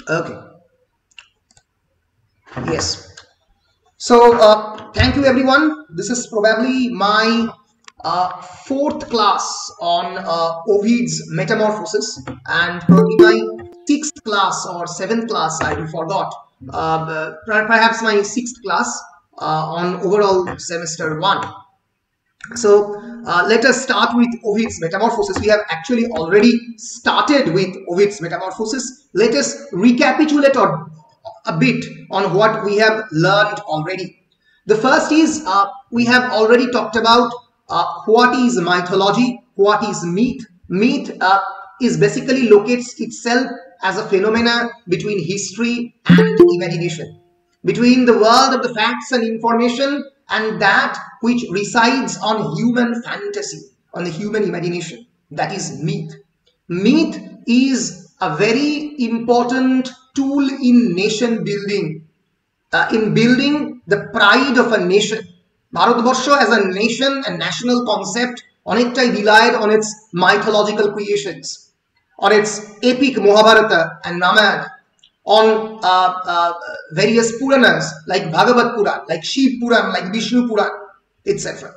Okay. Yes. So thank you everyone. This is probably my fourth class on Ovid's Metamorphoses, and probably my sixth class or seventh class, I forgot. Perhaps my sixth class on overall semester 1. So let us start with Ovid's Metamorphoses. We have actually already started with Ovid's Metamorphoses. Let us recapitulate a bit on what we have learned already. The first is we have already talked about what is mythology, what is myth. Myth is basically locates itself as a phenomena between history and imagination, between the world of the facts and information and that which resides on human fantasy, on the human imagination. That is myth. Myth is a very important tool in nation building, in building the pride of a nation. Bharatvarsha as a nation and national concept onektai relied on its mythological creations, on its epic Mahabharata and Ramayana, on various Puranas like Bhagavad Puran, like Shiv Puran, like Vishnu Puran, etc.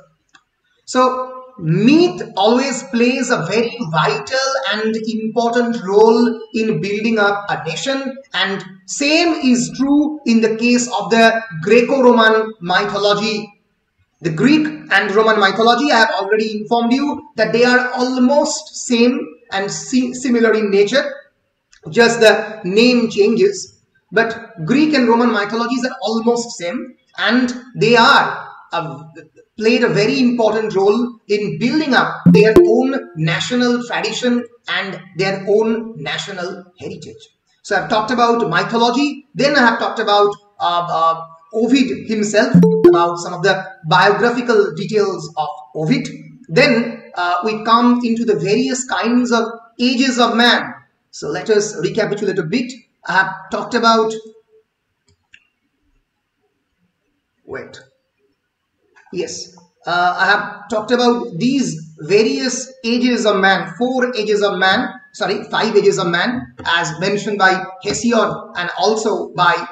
So myth always plays a very vital and important role in building up a nation, and same is true in the case of the Greco-Roman mythology. The Greek and Roman mythology, I have already informed you that they are almost same and similar in nature, just the name changes. But Greek and Roman mythologies are almost same, and they are played a very important role in building up their own national tradition and their own national heritage. So I've talked about mythology, then I have talked about Ovid himself, about some of the biographical details of Ovid. Then we come into the various kinds of ages of man. So let us recapitulate a bit. I have talked about, I have talked about these various ages of man, 5 ages of man as mentioned by Hesiod and also by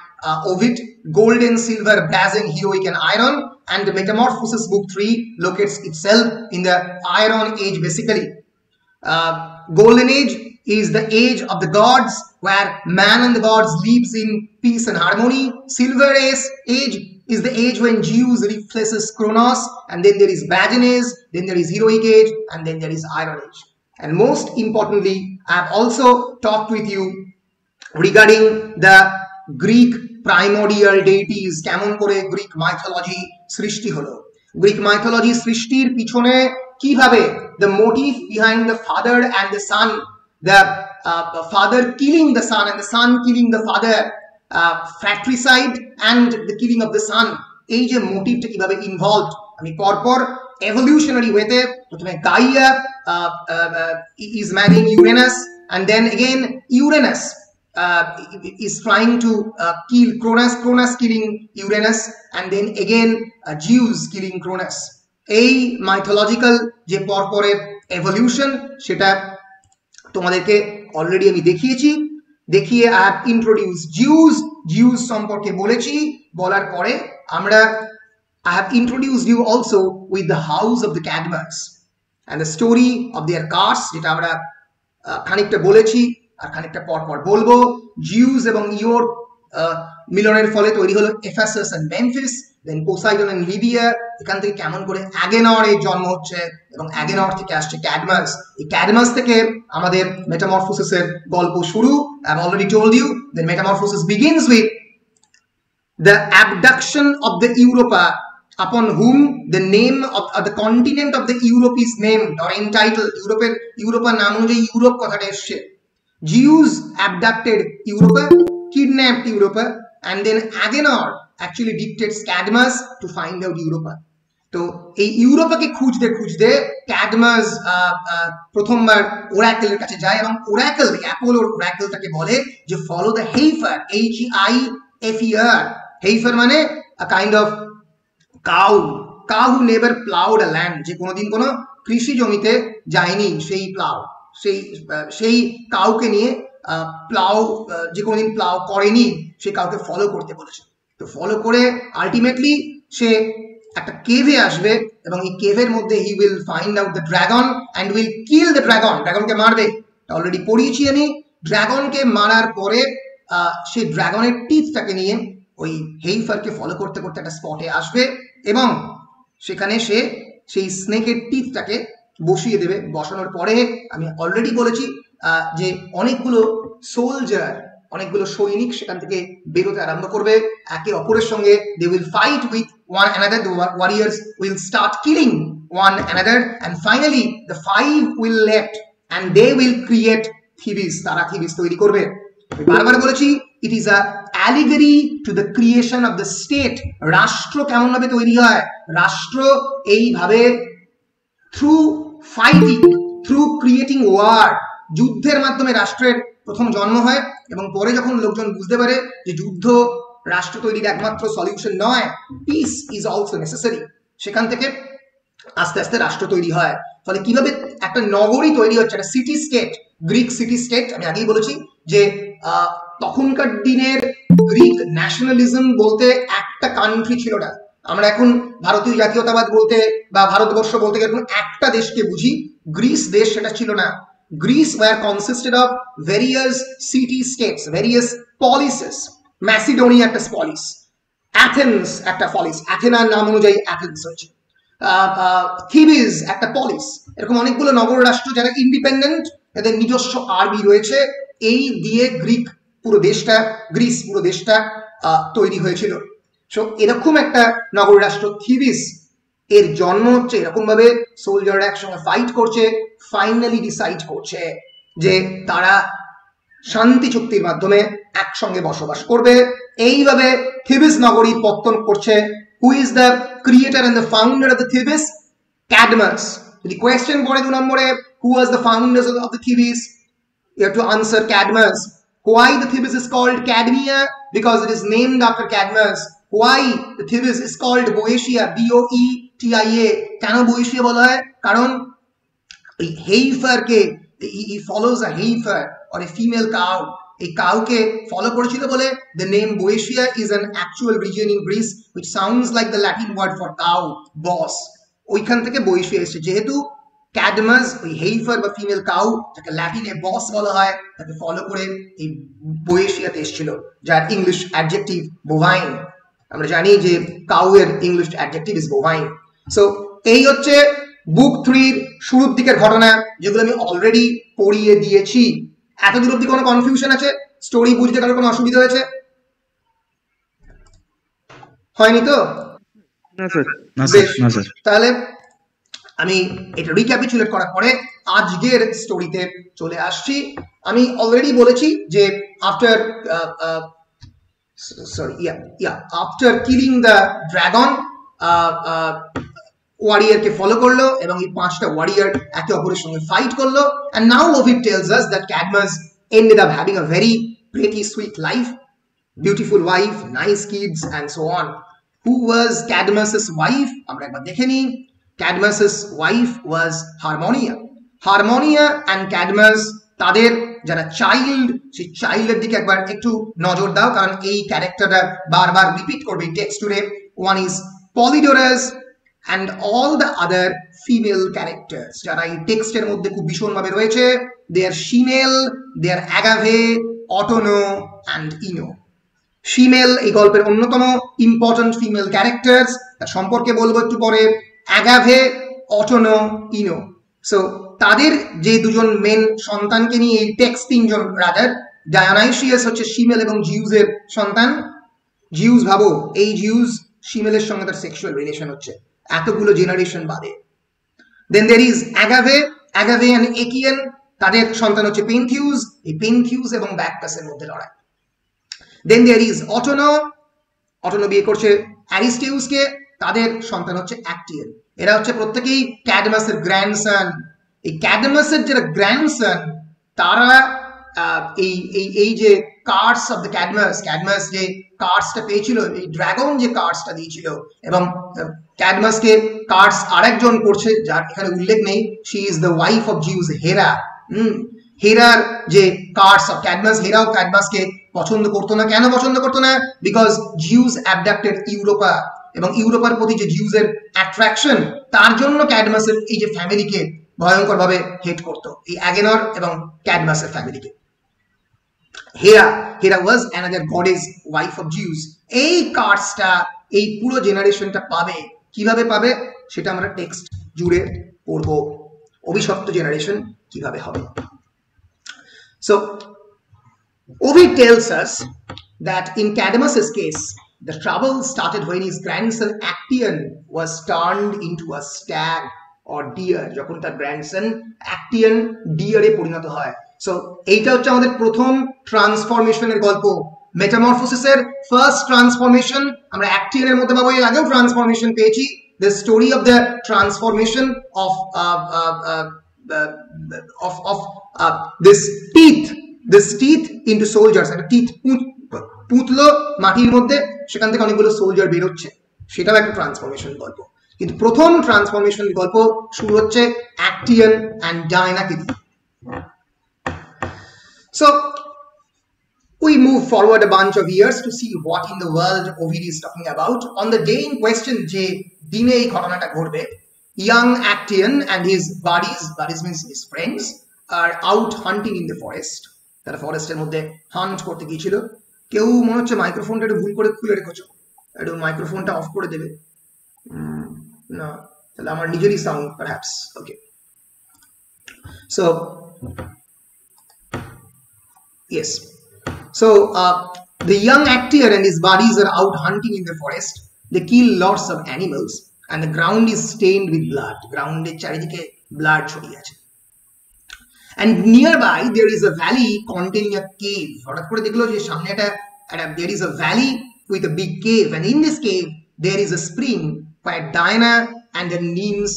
Ovid: golden, silver, brass, heroic and iron. And the Metamorphoses book 3 locates itself in the iron age basically. Golden age is the age of the gods, where man and the gods lives in peace and harmony. Silver age is the age when Zeus replaces Kronos, and then there is Brazen age, then there is heroic age, and then there is iron age. And most importantly, I have also talked with you regarding the Greek primordial deities, kemon kore Greek mythology srishti holo. Greek mythology srishtir pichone kibhabe, the motive behind the father and the son, the father killing the son and the son killing the father, fratricide and the killing of the son, এই যে মোটিভটা কিভাবে involved, আমি পরপর evolutionary way তে প্রথমে Gaia is marrying Uranus, and then again Uranus is trying to kill Cronus killing Uranus, and then again Zeus killing Cronus. এই mythological যে পরপরের evolution সেটা তোমাদেরকে অলরেডি আমি দেখিয়ে I have introduced Zeus সম্পর্কে বলেছি, বলার পরে I have introduced you also with the house of the Cadmus and the story of their cars, যেটা আমরা খানিকটা বলেছি আর খানিকটা পরপর বলবো। জিউস এবং ইওর মিলনের ফলে তৈরি হলো Ephesus and Memphis, then Poseidon and Libya. এখান থেকে কেমন করে অ্যাগেনরের জন্ম হচ্ছে এবং অ্যাগেনর থেকে আসছে ক্যাডমাস। এই ক্যাডমাস থেকে আমাদের মেটামরফোসিসের গল্প শুরু। I have already told you that Metamorphosis begins with the abduction of the Europa, upon whom the name of the continent of the Europe is named or entitled. Europa নাম অনুযায়ী ইউরোপ কথাটা এসছে। Zeus abducted Europa, kidnapped Europa, and then Agenor actually dictates Cadmus to find out Europa. তো এই ইউরোপাকে খুঁজতে ক্যাডমাস প্রথমবার ওরাকেলের কাছে যায়, এবং ওরাকেল, অ্যাপোলোর ওরাকেলটাকে বলে যে ফলো দ্য হেইফার, Heifer. হেইফার মানে a kind of cow who never plowed a land, যে কোনোদিন কোনো কৃষি জমিতে যায়নি, সেই কাউকে নিয়ে প্লাউ যে কোনোদিন প্লাউ করেনি সে কাউকে ফলো করতে বলেছে। তো ফলো করে আলটিমেটলি সে একটা কেভে আসবে এবং এই কেভের মধ্যে he will find out the dragon and will kill the dragon. ড্রাগনকে মারবে, অলরেডি পড়িয়েছি আমি। ড্রাগনকে মারার পরে সেই ড্রাগনের টিথটাকে নিয়ে ওই হেইফারকে ফলো করতে করতে একটা স্পটে আসবে এবং সেখানে সে সেই স্নেকের টিথটাকে বসিয়ে দেবে। বসানোর পরে আমি অলরেডি বলেছি যে অনেকগুলো সোলজার, অনেকগুলো সৈনিক সেখান থেকে বেরোতে আরম্ভ করবে একে অপরের সঙ্গে। They will fight with one another, the warriors will start killing one another, and finally the five will left and they will create Thebes. তারা থিবিস তৈরি করবে। বারবার বলেছি it is a allegory to the creation of the state. রাষ্ট্র কেমন ভাবে তৈরি হয়? রাষ্ট্র এইভাবে through fighting, through creating war, যুদ্ধের মাধ্যমে রাষ্ট্রের প্রথম জন্ম হয় এবং পরে যখন লোকজন বুঝতে পারে যে যুদ্ধ রাষ্ট্র তৈরির একমাত্র সলিউশন নয়, পিস ইজ অলসো নেসেসারি, সেখান থেকে আস্তে আস্তে রাষ্ট্র তৈরি হয়। ফলে কিভাবে একটা নগরী তৈরি হচ্ছে, একটা city state, Greek city state. আমি আগেই বলেছি যে তখনকার দিনের গ্রিক ন্যাশনালিজম বলতে একটা কান্ট্রি ছিল না। আমরা এখন ভারতীয় জাতীয়তাবাদ বলতে বা ভারতবর্ষ বলতে গেলে একটা দেশকে বুঝি, গ্রিস দেশ সেটা ছিল না। Greece were consisted of various city states, various polises. Macedonia একটা পলিস, অ্যাথেন্স একটা পলিস, অ্যাথেনার নাম অনুযায়ী অ্যাথেন্স হচ্ছে, থিবিস একটা পলিস। এরকম অনেকগুলো নগর রাষ্ট্র যারা ইন্ডিপেন্ডেন্ট, এদের নিজস্ব আর্মি রয়েছে। এই দিয়ে গ্রিক পুরো দেশটা, গ্রিস পুরো দেশটা তৈরি হয়েছিল। সো এরকম একটা নগর রাষ্ট্র থিবিস এর জন্ম হচ্ছে এরকম ভাবে, সোলজাররা একসঙ্গে ফাইট করছে, ফাইনালি ডিসাইড করছে যে তারা শান্তি চুক্তির মাধ্যমে একসঙ্গে বসবাস করবে। এইভাবে থিবিস নগরীর পত্তন করছে। Who is the creator and the founder of the Thebes? Cadmus. যদি কোয়েশ্চেন পড়ে 2 নম্বরে, who was the founders of the Thebes, you have to answer Cadmus. Why the Thebes is called Cadmea? Because it is named after Cadmus. Why the Thebes is called Boeotia? B-O-E-T-I-A. কেন Boeotia বলা হয়? কারণ এই হেইফারকে, he follows a heifer or a female cow, এই কাউকে follow করেছিল বলে the name Boeotia is an actual region in Greece which sounds like the Latin word for cow, boss. ওইখান থেকে Boeotia এসেছে। যেহেতু ক্যাডমাস ওই হেইফার বা ফিমেল কাউ, যাকে ল্যাটিনে বস বলা হয়, তাকে ফলো করে এই বোয়েশিয়াতে এসেছিল, যার ইংলিশ অ্যাডজেক্টিভ বোভাইন। আমরা জানি যে কাউ এর English adjective is bovine. So এই হচ্ছে বুক 3 শুরুর দিকের ঘটনা, যেগুলো আমি অলরেডি পড়িয়ে দিয়েছি। এতদূর অব্দি কোনো কনফিউশন আছে? স্টোরি বুঝতে কারোর কোনো অসুবিধা হয়েছে? হয়নি তো? না স্যার। তাহলে আমি এটা রিক্যাপিচুলেট করার পরে আজকের স্টোরিতে চলে আসছি। আমি অলরেডি বলেছি যে after after killing the dragon, ওয়ারিয়ারকে ফলো করলো এবং এই 5টা ওয়ারিয়ার একে অপরের সঙ্গে ফাইট করলো। and now Ovid tells us that Cadmus ended up having a very pretty sweet life, beautiful wife, nice kids and so on. Who was Cadmus's wife? আমরা একবার দেখে নিই। Cadmus's wife was Harmonia. Harmonia and Cadmus, তাদের যারা child, সেই চাইল্ডের দিকে একবার একটু নজর দাও, কারণ এই ক্যারেক্টারটা বারবার রিপিট করবে টেক্সট জুড়ে। One is Polydorus and all the other female characters যারা এই টেক্সটের মধ্যে খুব ভীষণভাবে রয়েছে। They are Shemale, they are Agave, Autono and Ino. Shemale এই গল্পের অন্যতম ইম্পর্টেন্ট ফিমেল ক্যারেক্টার্স, তার সম্পর্কে বলবো একটু পরে। অ্যাগাভে, অটোনো, ইনো। সো তাদের যে দুজন মেন সন্তানকে নিয়ে এই টেক্সট, 3জন রাজার। ডায়োনাইসিয়াস হচ্ছে শিমেল এবং জিউসের সন্তান। জিউস, ভাবো এই জিউস শিমেলের সঙ্গে তার সেক্সুয়াল রিলেশন হচ্ছে এতগুলো জেনারেশন বাদে। দেন দের ইজ অ্যাগাভে, অ্যাগাভে এন্ড একিয়ান, তাদের সন্তান হচ্ছে পেনথিউস। এই পেনথিউস এবং ব্যাকটাসের মধ্যে লড়াই। দেন দের ইজ অটোনো, অটোনো বিয়ে করছে অ্যারিস্টেউসকে, তাদের সন্তান হচ্ছে অ্যাক্টিয়ান। এরা হচ্ছে প্রত্যেকেই ক্যাডমাসের গ্র্যান্ডসন। এই ক্যাডমাসের যারা গ্র্যান্ডসন, তারা এই যে কার্ডস অফ দ্য ক্যাডমাস যে কার্ডসটা পেয়েছিল, এই ড্রাগন যে কার্ডসটা দিয়েছিল, এবং ক্যাডমাসকে কার্ডস আরেকজন করছে যার এখানে উল্লেখ নেই। She is the wife of Zeus, Hera. হেরার যে কার্ডস অফ ক্যাডমাস, হেরাও ক্যাডমাসকে পছন্দ করতো না। কেন পছন্দ করতো না? বিকজ জিউস অ্যাবডাক্টেড ইউরোপা, এবং ইউরোপার প্রতি যে জিউসের অ্যাট্রাকশন, তার জন্য ক্যাডমাসের এই যে ফ্যামিলিকে ভয়ঙ্করভাবে হেট করতো, এই অ্যাগেনর এবং ক্যাডমাসের ফ্যামিলিকে। Hera was another goddess wife of Zeus. এই কার্ডসটা এই পুরো জেনারেশনটা পাবে, কিভাবে পাবে সেটা আমরা টেক্সট জুড়ে পড়ব, অভিশপ্ত জেনারেশন কিভাবে হবে। So Ovid tells us that in Cadmus's case, the trouble started when his grandson Actaeon was turned into a stag or deer, যখন তার গ্র্যান্ডসন Actaeon ডিয়ারে পরিণত হয়। সো এইটা হচ্ছে আমাদের প্রথম ট্রান্সফরমেশনের গল্প, মেটামরফোসিসের ফার্স্ট ট্রান্সফরমেশন। আমরা Actaeon এর মধ্যে পাবো, এর আগেও ট্রান্সফরমেশন পেয়েছি। The story of the transformation of this teeth into soldiers, একটা টিথ পুতলো মাটির মধ্যে, সেখান থেকে অনেকগুলো সোলজার বের হচ্ছে, সেটাও একটা ট্রান্সফরমেশন গল্প। কিন্তু প্রথম ট্রান্সফরমেশন গল্প শুরু হচ্ছে Actaeon and Diana কে দিয়ে। So we move forward a bunch of years to see what in the world Ovid is talking about. On the day in question, যে দিনে এই ঘটনাটা ঘটবে, young Actaeon and his buddies means his friends, are out hunting in the forest. তারা ফরেস্টের মধ্যে hunt করতে গিয়েছিল। কেউ মনে হচ্ছে মাইক্রোফোনটা একটু ভুল করে খুলে রেখেছো, একটু মাইক্রোফোনটা অফ করে দেবে না, তাহলে আমার নিজেরই sound perhaps. Okay, so yes, so the young Actaeon and his buddies are out hunting in the forest. They kill lots of animals and the ground is stained with blood. Ground এর চারিদিকে blood ছড়িয়ে আছে। And nearby there is a valley containing a cave. হঠাৎ করে দেখলো যে সামনে একটা there is a valley with a big cave, and in this cave there is a spring where Diana and the nymphs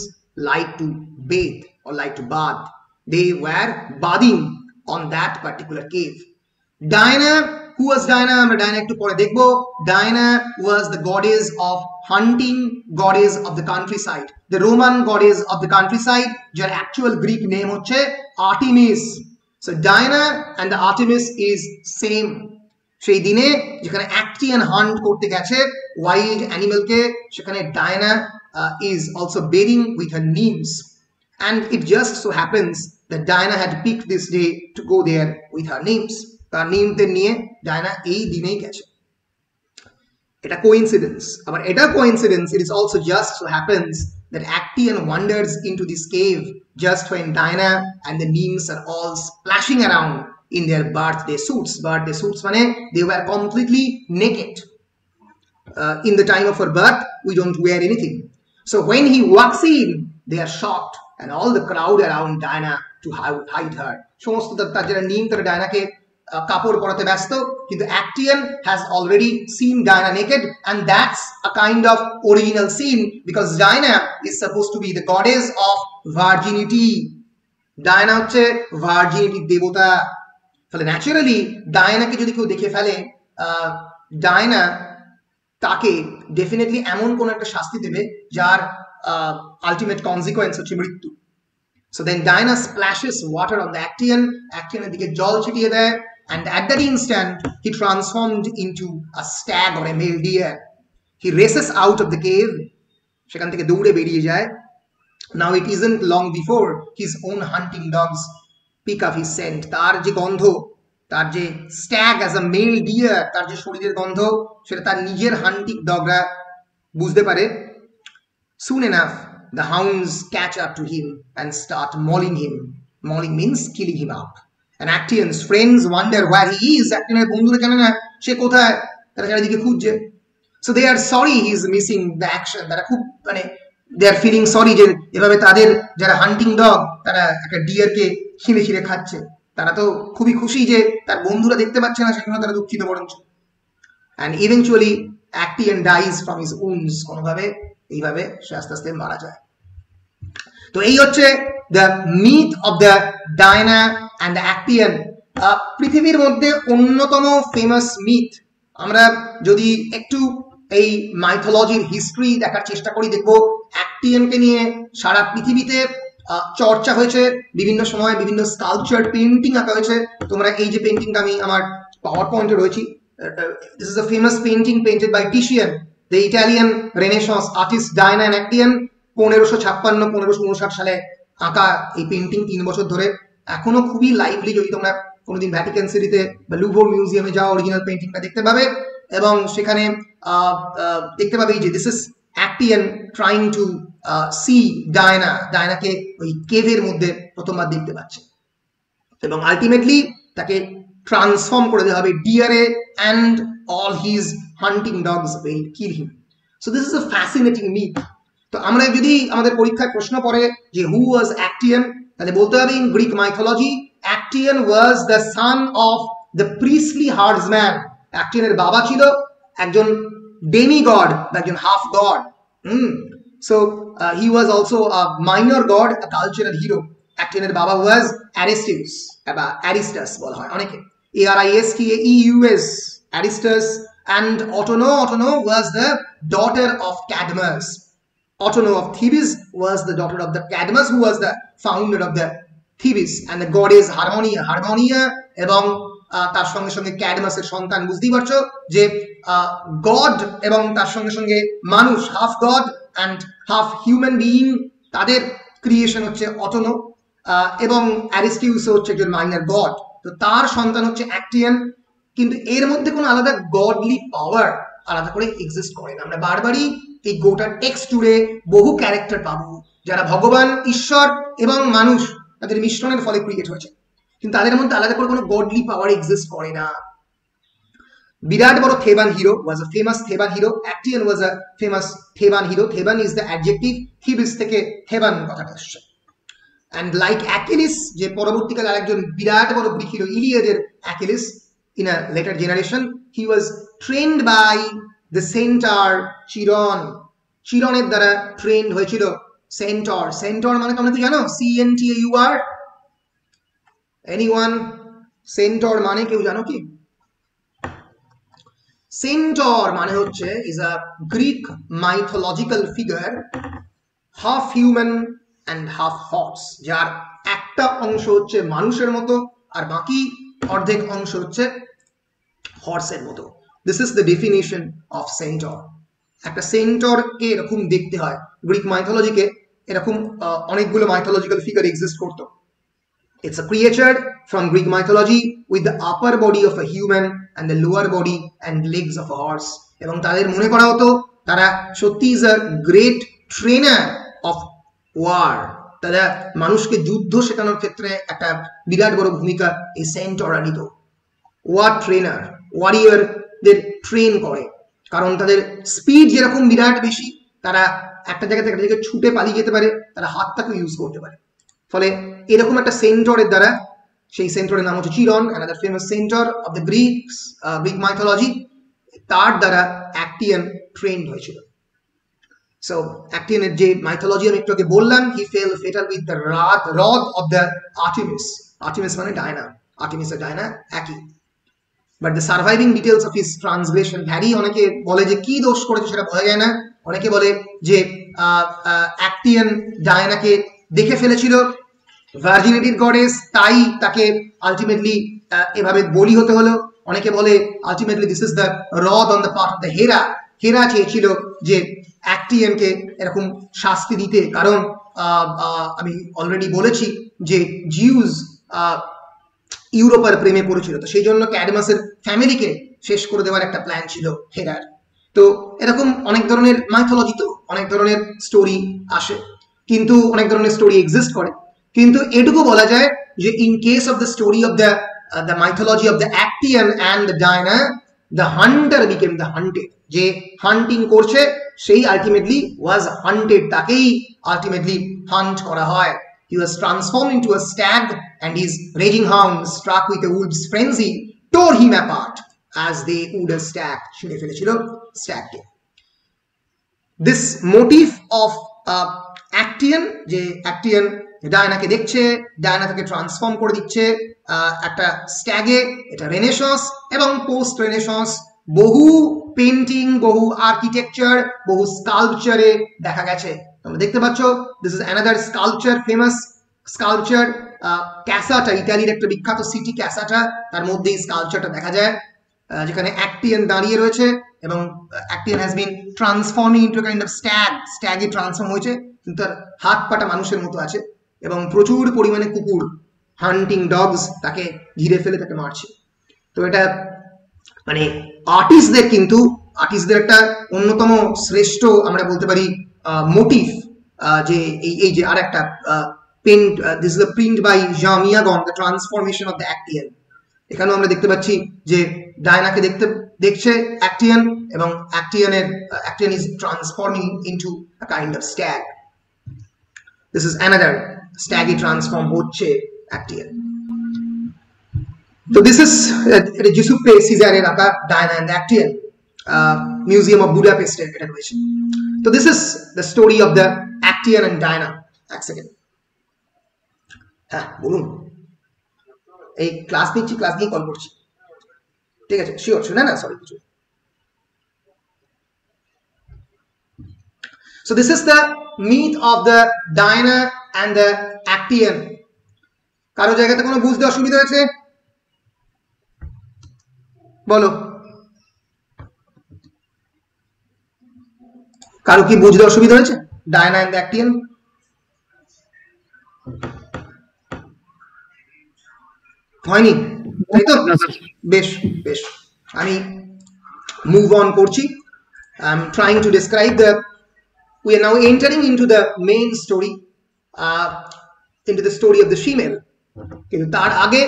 like to bathe or like to bath. They were bathing on that particular cave. Diana, who was Diana? আমরা Diana একটু পরে দেখবো। Diana was the goddess of hunting, goddess of the countryside, the Roman goddess of the countryside, যার actual Greek name হচ্ছে Artemis. So Diana and the Artemis is same. সেই দিনে যেখানে Actaeon hunt করতে গেছে wild animal কে, সেখানে Diana is also bathing with her nymphs, and it just so happens that Diana had picked this day to go there with her nymphs. তার নিমদের নিয়ে Diana এই দিনেই গেছে। এটা কোইন্সিডেন্স, আবার এটা coincidence, it is also just so happens that Actaeon wanders into this cave just when Diana and the nymphs are all splashing around in their birthday suits. Birthday suits মানে they were completely naked. In the time of her birth, we don't wear anything. So when he walks in, they are shocked, and all the crowd around Diana to hide her. সমস্ত তার যারা নিম তারা ডায়নাকে কাপড় পরাতে ব্যস্ত, কিন্তু Actaeon has already seen Diana naked, and that's a kind of original scene because Diana is supposed to be the goddess of virginity. Diana হচ্ছে virginity দেবতা। ফলে ন্যাচারালি ডায়নাকে যদি কেউ দেখে ফেলে, ডায়না তাকে ডেফিনেটলি এমন কোন একটা শাস্তি দেবে যার আলটিমেট কনসিকোয়েন্স হচ্ছে মৃত্যু। So then Diana splashes water on the Actaeon. Actaeon এর দিকে জল ছিটিয়ে দেয়, and at that instant he transformed into a stag or a male deer. He races out of the cave, সেখান থেকে দৌড়ে বেরিয়ে যায়। Now it isn't long before his own hunting dogs pick up his scent. তার যে গন্ধ, তার যে stag as a male deer, তার যে শরীরের গন্ধ, সেটা তার নিজের হান্টিং ডগরা বুঝতে পারে। Soon enough the hounds catch up to him and start mauling him. Mauling means killing him up. And Actaeon's friends wonder where he is. Actaeon's বন্ধুরা জানে না সে কোথায়, তারা চারিদিকে খুঁজছে। So they are sorry he is missing the action. তারা খুব মানে they are feeling sorry যে এভাবে তাদের যারা হান্টিং ডগ তারা একটা ডিয়ারকে ছিঁড়ে ছিঁড়ে খাচ্ছে। তারা তো খুবই খুশি যে তার বন্ধুরা দেখতে পাচ্ছে না, সেজন্য তারা দুঃখিত বরঞ্চ। And eventually Actaeon dies from his wounds. কোনোভাবে এইভাবে সে আস্তে আস্তে মারা যায়। তো এই হচ্ছে the myth of the Diana and the Actaeon. পৃথিবীর মধ্যে অন্যতম ফেমাস মিথ। আমরা যদি একটু এই মাইথোলজির হিস্ট্রি দেখার চেষ্টা করি, দেখবো Actaeonকে নিয়ে সারা পৃথিবীতে চর্চা হয়েছে বিভিন্ন সময়, বিভিন্ন স্কাল্পচার পেইন্টিং আঁকা হয়েছে। তোমরা এই যে পেইন্টিংটা আমি আমার পাওয়ার পয়েন্টে রয়েছি, this is a famous painting painted by Titian, the Italian Renaissance artist Diana and Actaeon, 1556-1559 সালে আঁকা এই পেইন্টিং 3 বছর ধরে এখনো খুবই লাইভলি। যদি তোমরা কোনোদিন ভ্যাটিকান সিটিতে বা লুভর মিউজিয়ামে যাও, অরিজিনাল পেইন্টিংটা দেখতে পাবে এবং সেখানে দেখতে পাবে যে this is Actaeon trying to see Diana, ডায়নাকে ওই কেভের মধ্যে প্রথমবার দেখতে পাচ্ছে এবং আলটিমেটলি তাকে ট্রান্সফর্ম করে দেওয়া হবে ডিয়ারে, and all his hunting dogs will kill him. So this is a fascinating myth. তো আমরা যদি আমাদের পরীক্ষায় প্রশ্ন পড়ে যে who was Actaeon, তাহলে বলতে হবে in Greek mythology Actaeon was the son of the priestly herdsman. Actaeon এর বাবা ছিল একজন demigod, একজন half god. So he was also a minor god, a cultural hero. Actaeon এর বাবা was Aristus বা Aristus বলা হয় অনেকে, Aristaeus, Aristus. And Autono was the daughter of Cadmus. Autono of Thebes was the daughter of the Cadmus, who was the founder of the Thebes. And the goddess Harmonia এবং তার সঙ্গে সঙ্গে ক্যাডমাসের সন্তান। বুঝতেই পারছো যে গড এবং তার সঙ্গে সঙ্গে মানুষ, half god and half human being, তাদের ক্রিয়েশন হচ্ছে অটোনো এবং অ্যারিস্টিউস হচ্ছে একজন মাইনার গড। তো তার সন্তান হচ্ছে অ্যাক্টিয়ান। কিন্তু এর মধ্যে কোনো আলাদা গডলি পাওয়ার আলাদা করে এক্সিস্ট করে না। আমরা বারবারই এই গোটা টেক্সট জুড়ে বহু ক্যারেক্টার পাবো যারা ভগবান, ঈশ্বর এবং মানুষ তাদের মিশ্রণের ফলে ক্রিয়েট হয়েছে, কিন্তু তাদের মধ্যে আলাদা করে কোনো গডলি পাওয়ার এক্সিস্ট করে না। বিরাট বড় Theban hero was a famous Theban hero. Actaeon was a famous Theban hero. Theban is the adjective, Thebes থেকে থেবান কথাটা আসছে। অ্যান্ড লাইক অ্যাকিলিস, যে পরবর্তীকালে আরেকজন বিরাট বড় গ্রিক হিরো, ইলিয়াডের Achilles, in a later generation he was trained by the centaur Chiron. চিরনের দ্বারা ট্রেন্ড হয়েছিল সেন্টর। সেন্টর মানে তোমরা কি জানো? CENTAUR, anyone? সেন্টর মানে কেউ জানো কি? সেন্টর মানে হচ্ছে is a Greek mythological figure, half human and half horse, যার একটা অংশ হচ্ছে মানুষের মতো আর বাকি অর্ধেক অংশ হচ্ছে হর্সের মতো। This is the definition of সেন্টর। একটা সেন্টরকে এরকম দেখতে হয়। গ্রিক মাইথোলজিকে এরকম অনেকগুলো মাইথোলজিক্যাল ফিগার এক্সিস্ট করতো। It's a creature from Greek mythology with the upper body of a human and the lower body and legs of a horse. এবং তাদের মনে করা হতো তারা সত্যি is a great trainer of war. তারা মানুষকে যুদ্ধ শেখানোর ক্ষেত্রে একটা বিরাট বড় ভূমিকা এই সেন্টররা নিত। ওয়ার ট্রেনার, ওয়ারিয়রদের ট্রেন করে, কারণ তাদের স্পিড যেরকম বিরাট বেশি, তারা একটা জায়গা থেকে একটা জায়গায় ছুটে পালিয়ে যেতে পারে, তারা হাতটাকে ইউজ করতে পারে। ফলে এরকম একটা সেন্টরের দ্বারা, সেই সেন্টরের নাম হচ্ছে Chiron, another famous centaur of the Greek mythology, তার দ্বারা অ্যাক্টিয়ান ট্রেন্ড হয়েছিল। সো অ্যাক্টিয়ানের যে মাইথোলজি আমি একটু আগে বললাম, he fell fatal with the rod of the Artemis. Artemis মানে ডায়না, আর্টেমিস আর ডায়না একই। But the surviving details of his transgression vary. অনেকে বলে যে কি দোষ করেছে সেটা বোঝা যায় না। অনেকে বলে যে অ্যাক্টিয়ান ডায়নাকে দেখে ফেলেছিল, ভার্জিনিটির গডেস, তাই তাকে আলটিমেটলি এভাবে বলি হতে হলো। অনেকে বলে ultimately this is the rod on the part of the Hera. Hera চেয়েছিল যে অ্যাক্টিয়ানকে এরকম শাস্তি দিতে, কারণ আমি অলরেডি বলেছি যে জিউস ইউরোপের প্রেমে পড়েছিল, তো সেই জন্য ক্যাডমাসের ফ্যামিলিকে শেষ করে দেওয়ার একটা প্ল্যান ছিল হেরার। তো এরকম অনেক ধরনের মাইথোলজি, তো অনেক ধরনের স্টোরি আসে, কিন্তু অনেক ধরনের স্টোরি এক্সিস্ট করে। কিন্তু এটুকু বলা যায় যে in case of the story of the mythology of the Actaeon and the Diana, the hunter became the hunted. যে হান্টিং করছে সেই আলটিমেটলি ওয়াজ হান্টেড, তাকেই আলটিমেটলি হান্ট করা হয়। He was transformed into a stag, and his raging hound, struck with a wolf's frenzy, tore him apart as they would a stag. ছিঁড়ে ফেলেছিল স্ট্যাগকে। This motif of অ্যাক্টিয়ান, যে অ্যাক্টিয়ান ডায়নাকে দেখছে, Diana তাকে transform করে দিচ্ছে একটা স্ট্যাগে, এটা রেনেসাঁস এবং পোস্ট রেনেসাঁস বহু পেন্টিং, বহু আর্কিটেকচার, বহু স্কাল্পচারে দেখা গেছে। তোমরা দেখতে পাচ্ছ this is another sculpture, famous sculpture ক্যাসাটা, ইতালির একটা বিখ্যাত সিটি ক্যাসাটা, তার মধ্যে এই স্কাল্পচারটা দেখা যায় যেখানে অ্যাক্টিয়ান দাঁড়িয়ে রয়েছে এবং Actaeon has been transforming into kind of স্ট্যাগে ট্রান্সফর্ম হয়েছে, কিন্তু তার হাত পাটা মানুষের মতো আছে এবং প্রচুর পরিমাণে কুকুর, হান্টিং ডগস তাকে ঘিরে ফেলে তাকে মারছে। তো এটা মানে আর্টিস্টদের একটা অন্যতম শ্রেষ্ঠ আমরা বলতে পারি মোটিভ, যে এই যে আর একটা paint, this is the print by জামিয়াগন, the transformation of the Actaeon. এখানেও আমরা দেখতে পাচ্ছি যে ডায়নাকে দেখছে অ্যাক্টিয়ান এবং Actaeon is transforming into a kind of stag. This is another স্ট্যাগই ট্রান্সফর্ম হচ্ছে Actaeon. So this is Giuseppe Cesare Raka, Diana and the Actaeon, Museum of Budapest. So this is the story of the Actaeon and Diana. এক second, হ্যাঁ বলুন। এই class নিয়ে call করছি, ঠিক আছে? শিওর শুনে না, সরি কিছু। So this is the myth of the Diana and the Actaeon. কারো জায়গাতে কোনো বুঝতে অসুবিধা হয়েছে? বলো, কারো কি বুঝতে অসুবিধা হয়েছে ডায়না এন্ড দ্য অ্যাক্টিয়ান? হয়নি, তাই তো? বেশ বেশ, আমি মুভ অন করছি। I am trying to describe the, we are now entering into the main story, into the story of the female. কিন্তু তার আগে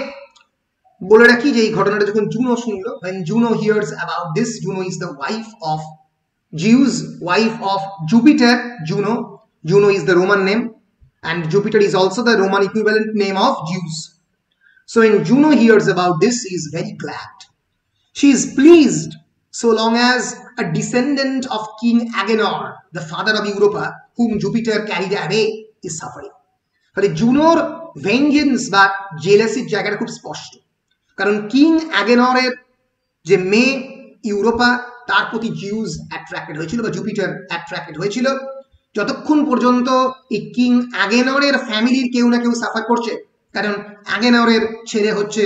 বলে রাখি যে এই ঘটনাটা যখন জুনো শুনল, when Juno hears about this, Juno is the wife of Zeus, wife of Jupiter. Juno is the Roman name and Jupiter is also the Roman equivalent name of Zeus. So when Juno hears about this, she is very glad. She is pleased so long as a descendant of King Agenor, the father of Europa, whom Jupiter carried away, is suffering. ফলে জুনোর vengeance বা জেলাসির জায়গাটা খুব স্পষ্ট, কারণ king অ্যাগেনরের যে মেয়ে Europa, তার প্রতি জিউস অ্যাট্রাক্টেড হয়েছিল বা জুপিটার অ্যাট্রাক্টেড হয়েছিল। যতক্ষণ পর্যন্ত এই কিং অ্যাগেনরের ফ্যামিলির কেউ না কেউ সাফার করছে, কারণ অ্যাগেনরের ছেলে হচ্ছে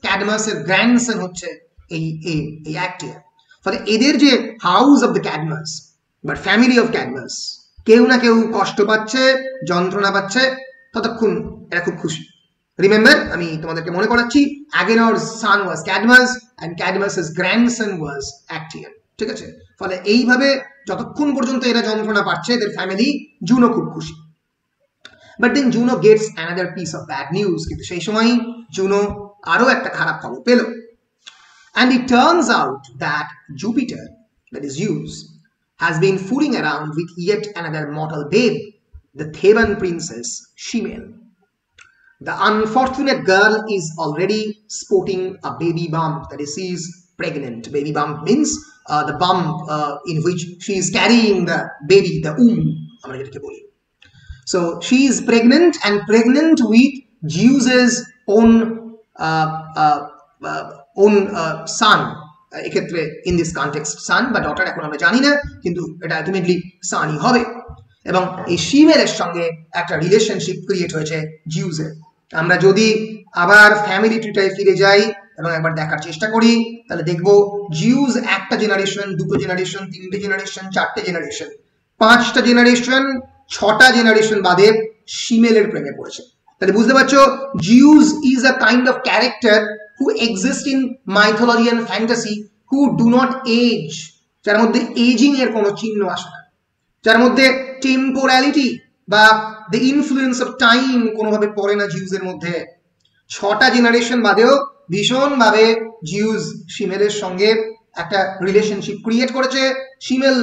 ক্যাডমাসের গ্র্যান্ডসন হচ্ছে এই অ্যাক্টিয়ান। ফলে এদের যে হাউস অফ দ্য ক্যাডমাস বা ফ্যামিলি অফ ক্যাডমাস, কেউ না কেউ কষ্ট পাচ্ছে, যন্ত্রণা পাচ্ছে, ততক্ষণ এরা খুব খুশি। রিমেম্বার, আমি তোমাদেরকে মনে করাচ্ছি, Agenor's son was Cadmus and Cadmus's grandson was Actaeon, ঠিক আছে? ফলে এইভাবে যতক্ষণ পর্যন্ত এরা যন্ত্রণা পাচ্ছে, এদের ফ্যামিলি, জুনো খুব খুশি। But then Juno gets another piece of bad news, কিন্তু সেই সময় জুনো আরো একটা খারাপ খবর পেল। And it turns out that Jupiter, that is Zeus, has been fooling around with yet another mortal babe, the Theban princess Shemale. The unfortunate girl is already sporting a baby bump, that is, she is pregnant. Baby bump means the bump in which she is carrying the baby, the So she is pregnant and pregnant with Zeus's own son. এক্ষেত্রে in this context son বা daughter এখন আমরা জানি না, কিন্তু এটা ultimately সানই হবে। এবং এই শিমেলের সঙ্গে একটা রিলেশনশিপ ক্রিয়েট হয়েছে জিউসের। আমরা যদি আবার ফ্যামিলি ট্রিটায় ফিরে যাই এবং একবার দেখার চেষ্টা করি, তাহলে দেখবো জিউস একটা জেনারেশন, দুটো জেনারেশন, তিনটে জেনারেশন, চারটে জেনারেশন, পাঁচটা জেনারেশন, ছটা জেনারেশন বাদে শিমেলের প্রেমে পড়েছে। তাহলে বুঝতে পারছো, Zeus is a kind of character who exist in mythology and fantasy who do not age, যার মধ্যে এজিং এর কোনো চিহ্ন আসে না, যার মধ্যে টেম্পোরালিটি বা দ্য ইনফ্লুয়েন্স অফ টাইম কোনোভাবে পড়ে না জিউসের মধ্যে। ছটা জেনারেশন বাদেও ভীষণভাবে জিউস শিমেলের সঙ্গে একটা রিলেশনশিপ ক্রিয়েট করেছে। Semele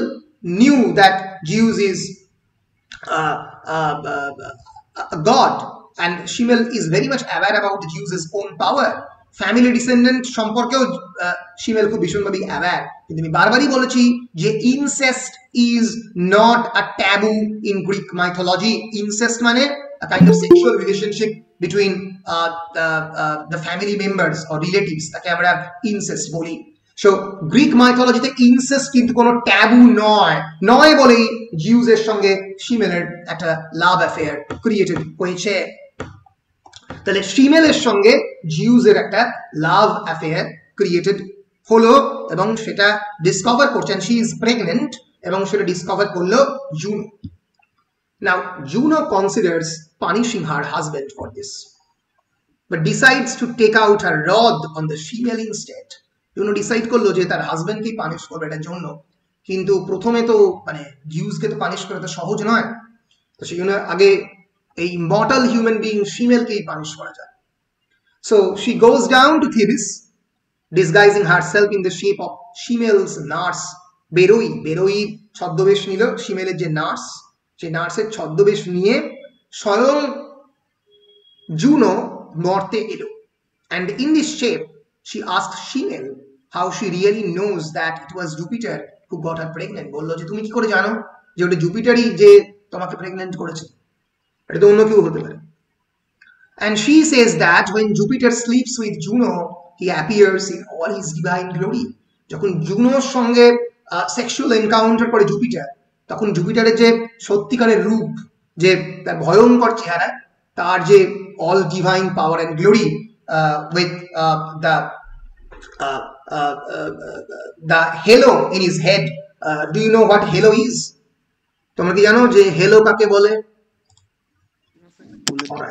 knew that Zeus is a god and Shemale is very much aware about Zeus's own power. Family descendant সম্পর্কেও শিমেল খুব ভীষণভাবে অ্যাওয়্যার। কিন্তু আমি বারবারই বলেছি যে incest is not a taboo in Greek mythology. Incest মানে a kind of sexual relationship between the family members or relatives, তাকে আমরা ইনসেস্ট বলি। সো গ্রিক মাইথোলজিতে ইনসেস্ট কিন্তু কোনো ট্যাবু নয় বলেই জিউসের সঙ্গে শিমেলের একটা লাভ অ্যাফেয়ার ক্রিয়েটেড হয়েছে। তাহলে শিমেলের সঙ্গে জিউসের একটা লাভ অ্যাফেয়ার ক্রিয়েটেড হলো এবং সেটা ডিসকভার করছেন, শি ইজ প্রেগনেন্ট, এবং সেটা ডিসকভার করলো Juno. Now Juno considers punishing her husband for this, but decides to take out her rod on the female instead. Juno decide করলো যে তার হাজবেন্ডকেই পানিশ করবে এটার জন্য, কিন্তু প্রথমে তো মানে জিউসকে তো পানিশ করা তো সহজ নয়, তো সেই জন্য আগে এই মর্টাল হিউম্যান বিং শিমেলকেই পানিশ করা যায়। So she goes down to Thebes, disguising herself in the shape of Shimel's nurse, বেরোই ছদ্মবেশ নিল, শিমেলের যে নার্স, সেই নার্সের ছদ্মবেশ নিয়ে স্বয়ং জুনো মর্তে এলো। And in this shape she asked Shimel how she really knows that it was Jupiter who got her pregnant. বললো যে তুমি কি করে জানো যে ওটা জুপিটারই যে তোমাকে প্রেগনেন্ট করেছে, এটা তো অন্য কেউ হতে পারে। And she says that when Jupiter sleeps with Juno he appears in all his divine glory. যখন জুনোর সঙ্গে সেক্সুয়াল এনকাউন্টার করে জুপিটার, তখন জুপিটারের যে সত্যিকারের রূপ, যে তার ভয়ঙ্কর চেহারা, তার যে all divine power and glory with the halo in his head. Do you know what halo is? তোমরা কি জানো যে হেলো কাকে বলে?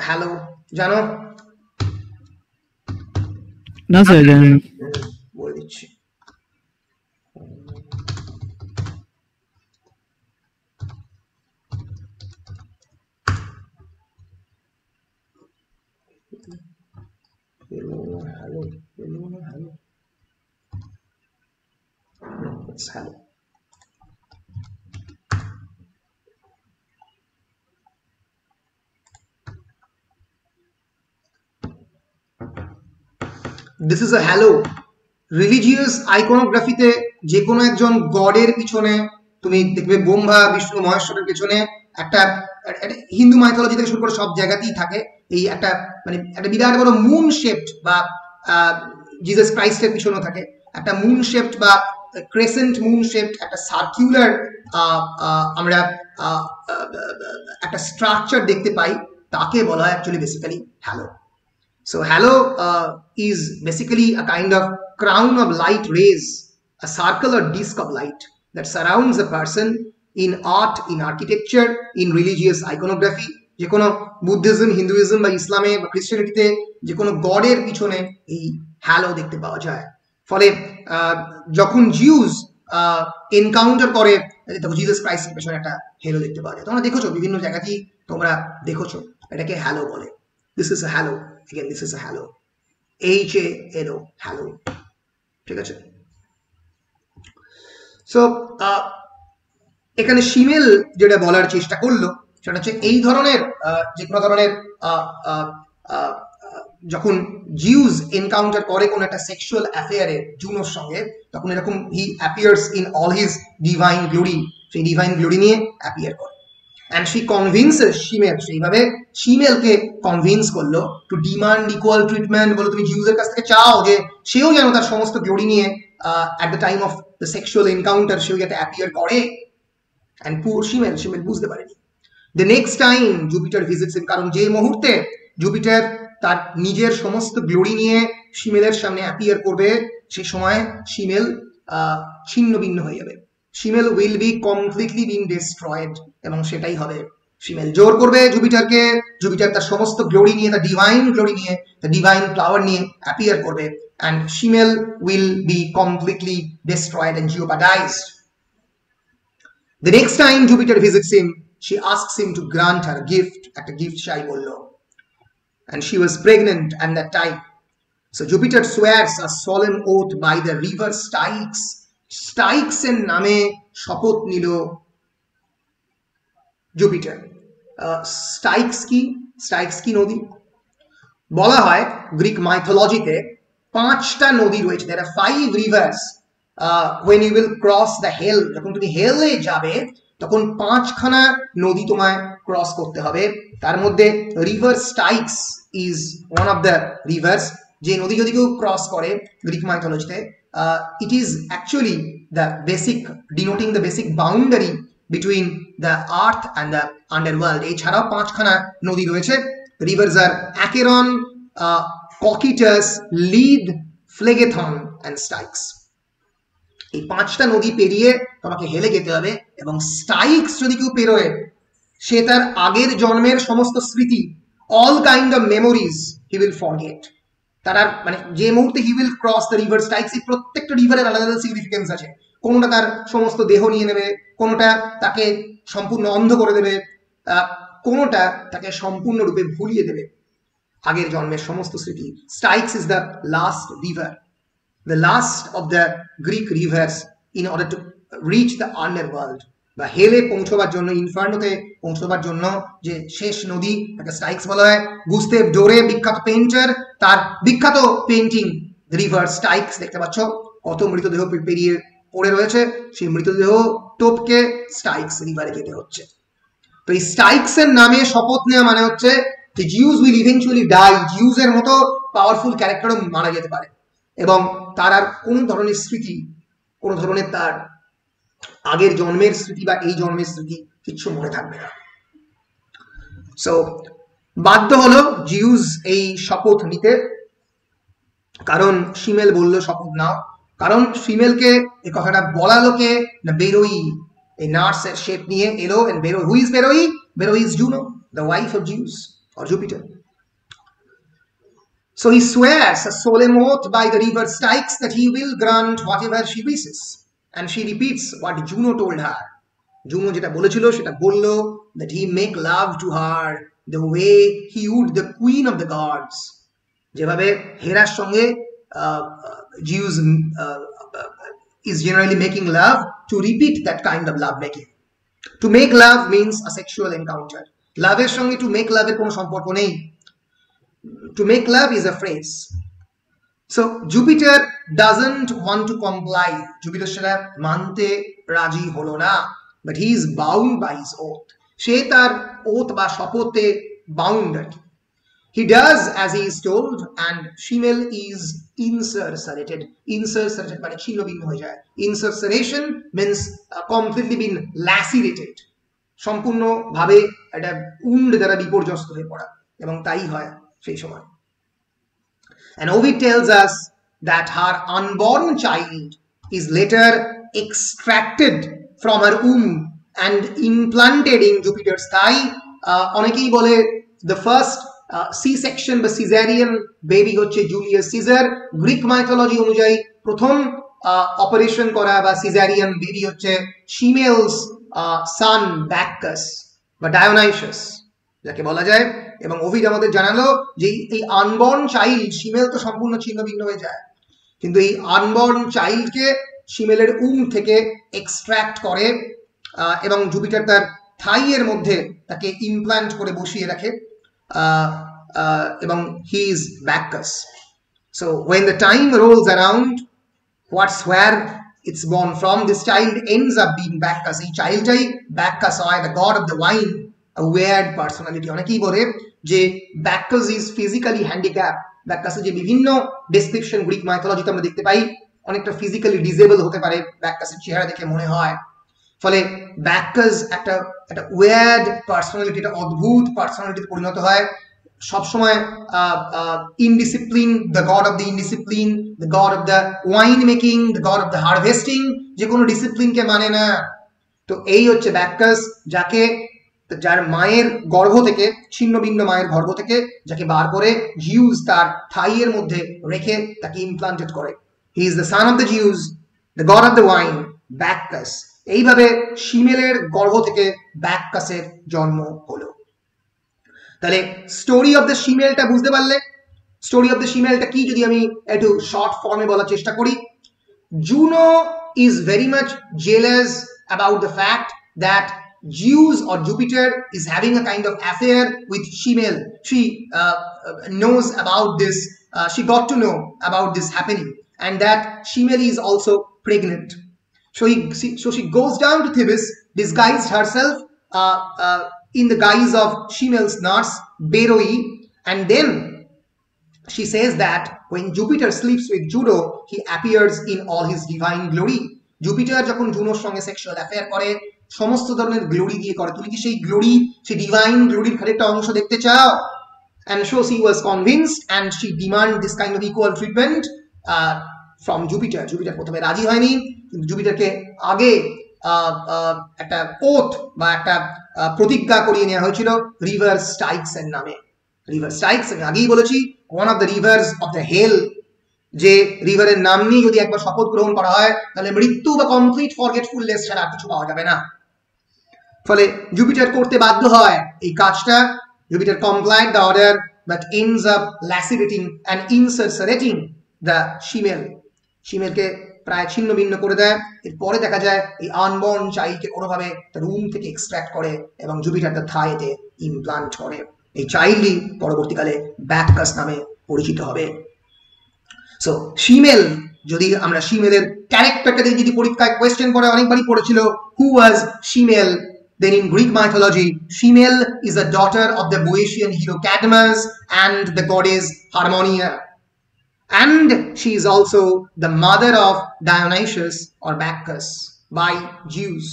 হ্যালো জানো? না স্যার জানি না। বলে দিচ্ছি। Hello. It's hello. This is a halo. Religious আইকনোগ্রাফিতে যে কোনো একজন গডের পিছনে তুমি দেখবে ব্রহ্মা, বিষ্ণু, মহেশ্বরের পিছনে একটা হিন্দু মাইথোলজি থেকে শুরু করে সব জায়গাতেই থাকে এই একটা মানে একটা বিরাট বড় মুন শেপড, বা জিসাস ক্রাইস্টের পিছনে থাকে একটা মুন শেপড বা ক্রেসেন্ট মুন শেপড একটা সার্কুলার আমরা একটা স্ট্রাকচার দেখতে পাই, তাকে বলা হয় actually basically hello. So halo is basically a kind of crown of light rays, a circle or disc of light that surrounds a person in art, in architecture, in religious iconography. যে কোনো Buddhism, Hinduism বা ইসলামে বা খ্রিস্টানিটিতে যে কোনো গডের পিছনে এই hello দেখতে পাওয়া যায়। ফলে যখন জিউস এনকাউন্টার করে তখন জিসাস ক্রাইস্টের পিছনে একটা হ্যালো দেখতে পাওয়া যায়। তোমরা দেখেছো বিভিন্ন জায়গাতেই, তোমরা দেখেছো এটাকে হ্যালো বলে। This is a halo. Again, this is a halo. H-A-L-O, halo. ঠিক আছে? So এখানে শিমেল যেটা বলার চেষ্টা করলো সেটা হচ্ছে এই ধরনের যে কোনো ধরনের যখন জিউস এনকাউন্টার করে কোনো একটা সেক্সুয়াল অ্যাফেয়ারে জুনোর সঙ্গে, তখন এরকম he appears in all his divine glory, সেই ডিভাইন গ্লোরি নিয়ে অ্যাপিয়ার করে। And she convinces Shimel, সেইভাবে শিমেলকে কনভিন্স করলো টু ডিমান্ড ইকুয়াল ট্রিটমেন্ট। বলো তুমি জিউসের কাছ থেকে চাও যে সেও যেন তার সমস্ত গ্লোরি নিয়ে at the time of the sexual encounter সেও যাতে অ্যাপিয়ার করে। And poor শিমেল বুঝতে পারেনি। The next time Jupiter visits him, কারণ যে মুহূর্তে জুপিটার তার নিজের সমস্ত গ্লোরি নিয়ে শিমেলের সামনে অ্যাপিয়ার করবে, সেই সময় শিমেল ছিন্ন ভিন্ন হয়ে যাবে। শিমেল will be completely being destroyed, এবং সেটাই হবে। শিমেল জোর করবে জুপিটারকে, জুপিটার তার সমস্ত গ্লোরি নিয়ে, তার ডিভাইন গ্লোরি নিয়ে, তার ডিভাইন পাওয়ার নিয়ে অ্যাপিয়ার করবে, and শিমেল will be completely destroyed and jeopardized. The next time Jupiter visits him, she asks him to grant her gift, একটা gift চাই বলল, and she was pregnant at that time. So Jupiter swears a solemn oath by the river Styx. Styx এর নামে শপথ নিল Jupiter. স্টাইক্স কি নদী? বলা হয় গ্রিক মাইথোলজিতে 5টা নদী রয়েছে। there are 5 rivers when you will cross the hell. যখন তুমি হেলে যাবে তখন 5খানা নদী তোমায় ক্রস করতে হবে। তার মধ্যে river Styx is one of the rivers. যে নদী যদি কেউ ক্রস করে গ্রিক মাইথোলজিতে, it is actually the basic, denoting the basic boundary between the earth and the underworld. এছাড়াও পাঁচখানা নদী রয়েছে. The rivers are Acheron, Cocytus, Lede, Phlegethon and Styx. এই পাঁচটা নদী পেরিয়ে তোমাকে হেলে যেতে হবে, এবং স্টাইক্স যদি কেউ পেরোয় সে তার আগের জন্মের সমস্ত স্মৃতি, all kind of memories he will forget. তার মানে যে মুহূর্তে he will cross the river Styx, এই প্রত্যেকটা রিভারের আলাদা আলাদা সিগনিফিকেন্স আছে. কোনোটা তার সমস্ত দেহ নিয়ে নেবে, কোনোটা তাকে সম্পূর্ণ অন্ধ করে দেবে, কোনোটা তাকে সম্পূর্ণরূপে ভুলিয়ে দেবে আগের জন্মের সমস্ত স্মৃতি. Styx is the last river, the last of the Greek rivers in order to reach the underworld, বা হেলে পৌঁছবার জন্য, ইনফার্নোতে পৌঁছবার জন্য যে শেষ নদী তাকে স্টাইক্স বলা হয়. গুস্তেভ ডোরে, বিখ্যাত পেইন্টার, তার বিখ্যাত পেইন্টিং রিভার স্টাইক্স, দেখতে পাচ্ছ কত মৃতদেহ পেরিয়ে পড়ে রয়েছে, সেই মৃতদেহ টপকে স্টাইক্স রিভারে যেতে হচ্ছে. তো এই স্টাইক্সের নামে শপথ নেওয়া মানে হচ্ছে যে জিউস উইল ইভেন্চুয়ালি ডাই, জিউসের মতো পাওয়ারফুল ক্যারেক্টারও মারা যেতে পারে, এবং তার আর কোন ধরনের স্মৃতি, কোন ধরনের তার আগের জন্মের স্মৃতি বা এই জন্মের স্মৃতি কিচ্ছু মনে থাকবে না. সো বাধ্য হলো জিউস এই শপথ নিতে, কারণ ফিমেল বললো শপথ নাও, কারণ ফিমেলকে এই কথাটা বলালো কে না বেরোই, এই নার্সের শেপ নিয়ে এলো. এন্ড বেরোই, হু ইজ বেরোই? বেরোই is Juno, the wife of Zeus or Jupiter. So he swears a solemn oath by the river Styx that he will grant whatever she wishes, and she repeats what Juno told her. Juno jeta bolechilo seta bollo, that he make love to her the way he would the queen of the gods. যেভাবে হেরার সঙ্গে Zeus is generally making love, to repeat that kind of love making. To make love means a sexual encounter. লাভের সঙ্গে to make লাভের কোনো সম্পর্ক নেই. To make love is a phrase. So Jupiter doesn't want to comply. Jupiter সেটা মানতে রাজি হলো না, but he is bound by his oath. সে তার ওথ বা শপথে bound. He does as he is told, and female is incarcerated. Incarcerated মানে ছিন্ন ভিন্ন হয়ে যায়. Incarceration means completely been lacerated. সম্পূর্ণ ভাবে একটা উন্ড দ্বারা বিপর্যস্ত হয়ে পড়া, এবং তাই হয় সেই সময়. And Ovid tells us that her unborn child is later extracted from her womb and implanted in Jupiter's thigh. অনেকেই বলে the first C-section বা Caesarian baby হচ্ছে জুলিয়াস সিজার. গ্রিক মাইথোলজি অনুযায়ী প্রথম অপারেশন করা বা সিজারিয়ান বেবি হচ্ছে females সান ব্যাকাস বা ডায়োনাইসাস যাকে বলা যায়. এবং ওভিড আমাদের জানালো যে এই আনবর্ন চাইল্ড, ফিমেল তো সম্পূর্ণ ছিন্ন ভিন্ন হয়ে যায়, কিন্তু এই আনবর্ন চাইল্ডকে ফিমেলের উম থেকে এক্সট্রাক্ট করে, এবং জুপিটার তার থাইয়ের মধ্যে তাকে ইমপ্ল্যান্ট করে বসিয়ে রাখে, এবং he is Bacchus. So when the time rolls around, what's where it's born from, this child ends up being Bacchus. এই চাইল্ডটাই ব্যাকাস হয়, the god of the wine, a weird personality. অনেকেই বলে যে ব্যাকাস ইজ ফিজিক্যালি হ্যান্ডিক্যাপ. ব্যাকাসের যে বিভিন্ন description Greek মাইথোলজিতে আমরা দেখতে পাই, অনেকটা ফিজিক্যালি ডিসেবল হতে পারে ব্যাকাসের চেহারা দেখে মনে হয়. ফলে ব্যাকাস একটা ওয়ার্ড পার্সোনালিটি, একটা অদ্ভুত পার্সোনালিটিতে পরিণত হয়. সবসময় indiscipline, the god of the indiscipline, the god of the wine making, the god of the harvesting, যে কোনো ডিসিপ্লিনকে মানে না. তো এই হচ্ছে ব্যাকাস, যার মায়ের গর্ভ থেকে, ছিন্ন ভিন্ন মায়ের গর্ভ থেকে যাকে বার করে জিউস তার থাইয়ের মধ্যে রেখে তাকে ইমপ্লান্টেড করে. He is the son of the Zeus, the god of the wine, Bacchus. এইভাবে ফিমেলের গর্ভ থেকে ব্যাকাসের জন্ম হলো. তাহলে স্টোরি অফ দ্য ফিমেলটা বুঝতে পারলে? স্টোরি অফ দ্য ফিমেলটা কি যদি আমি একটু শর্ট ফর্মে বলার চেষ্টা করি. Juno is very much jealous about the fact that Zeus or Jupiter is having a kind of affair with female. She knows about this, she got to know about this happening, and that female is also pregnant. So she goes down to Thebes, disguised herself in the guise of female's nurse Beroi, and then she says that when Jupiter sleeps with Juno, he appears in all his divine glory. Jupiter যখন জুনোর সঙ্গে sexual affair করে, সমস্ত ধরনের glory দিয়ে করে। তুমি কি সেই গ্লোরি, সেই ডিভাইন গ্লোরির খালি একটা অংশ দেখতে চাও? And so she was convinced and she demanded this kind of equal treatment from Jupiter. Jupiter প্রথমে রাজি হয়নি, কিন্তু জুপিটারকে আগে একটা ওথ বা একটা প্রতিজ্ঞা করিয়ে নেওয়া হয়েছিল রিভার স্টাইক্স এর নামে। রিভার স্টাইক্স আমি আগেই বলেছি, one of the rivers of the hell, যে রিভারের নাম নিয়ে যদি একবার শপথ গ্রহণ করা হয় তাহলে মৃত্যু বা কমপ্লিট ফরগেটফুলনেস ছাড়া আর কিছু পাওয়া যাবে না। ফলে জুপিটার করতে বাধ্য হয় এই কাজটা। Jupiter complied the order but ends up lacerating and incarcerating the female. ফিমেলকে প্রায় ছিন্ন ভিন্ন করে দেয়। এরপরে দেখা যায় এই আনবর্ন চাইল্ডকে কোনোভাবে তার রুম থেকে এক্সট্রাক্ট করে এবং জুপিটার তার থাইতে ইমপ্লান্ট করে। এই চাইল্ডই পরবর্তীকালে ব্যাককাস নামে পরিচিত হবে। সো ফিমেল, যদি আমরা ফিমেলের ক্যারেক্টারটা যদি পরীক্ষায় কোয়েশ্চেন করে অনেকবারই পড়েছিল, হু ওয়াজ female? Then in Greek mythology, female is the daughter of the Boeotian hero Cadmus and the goddess Harmonia. And she is also the mother of Dionysus or Bacchus by Zeus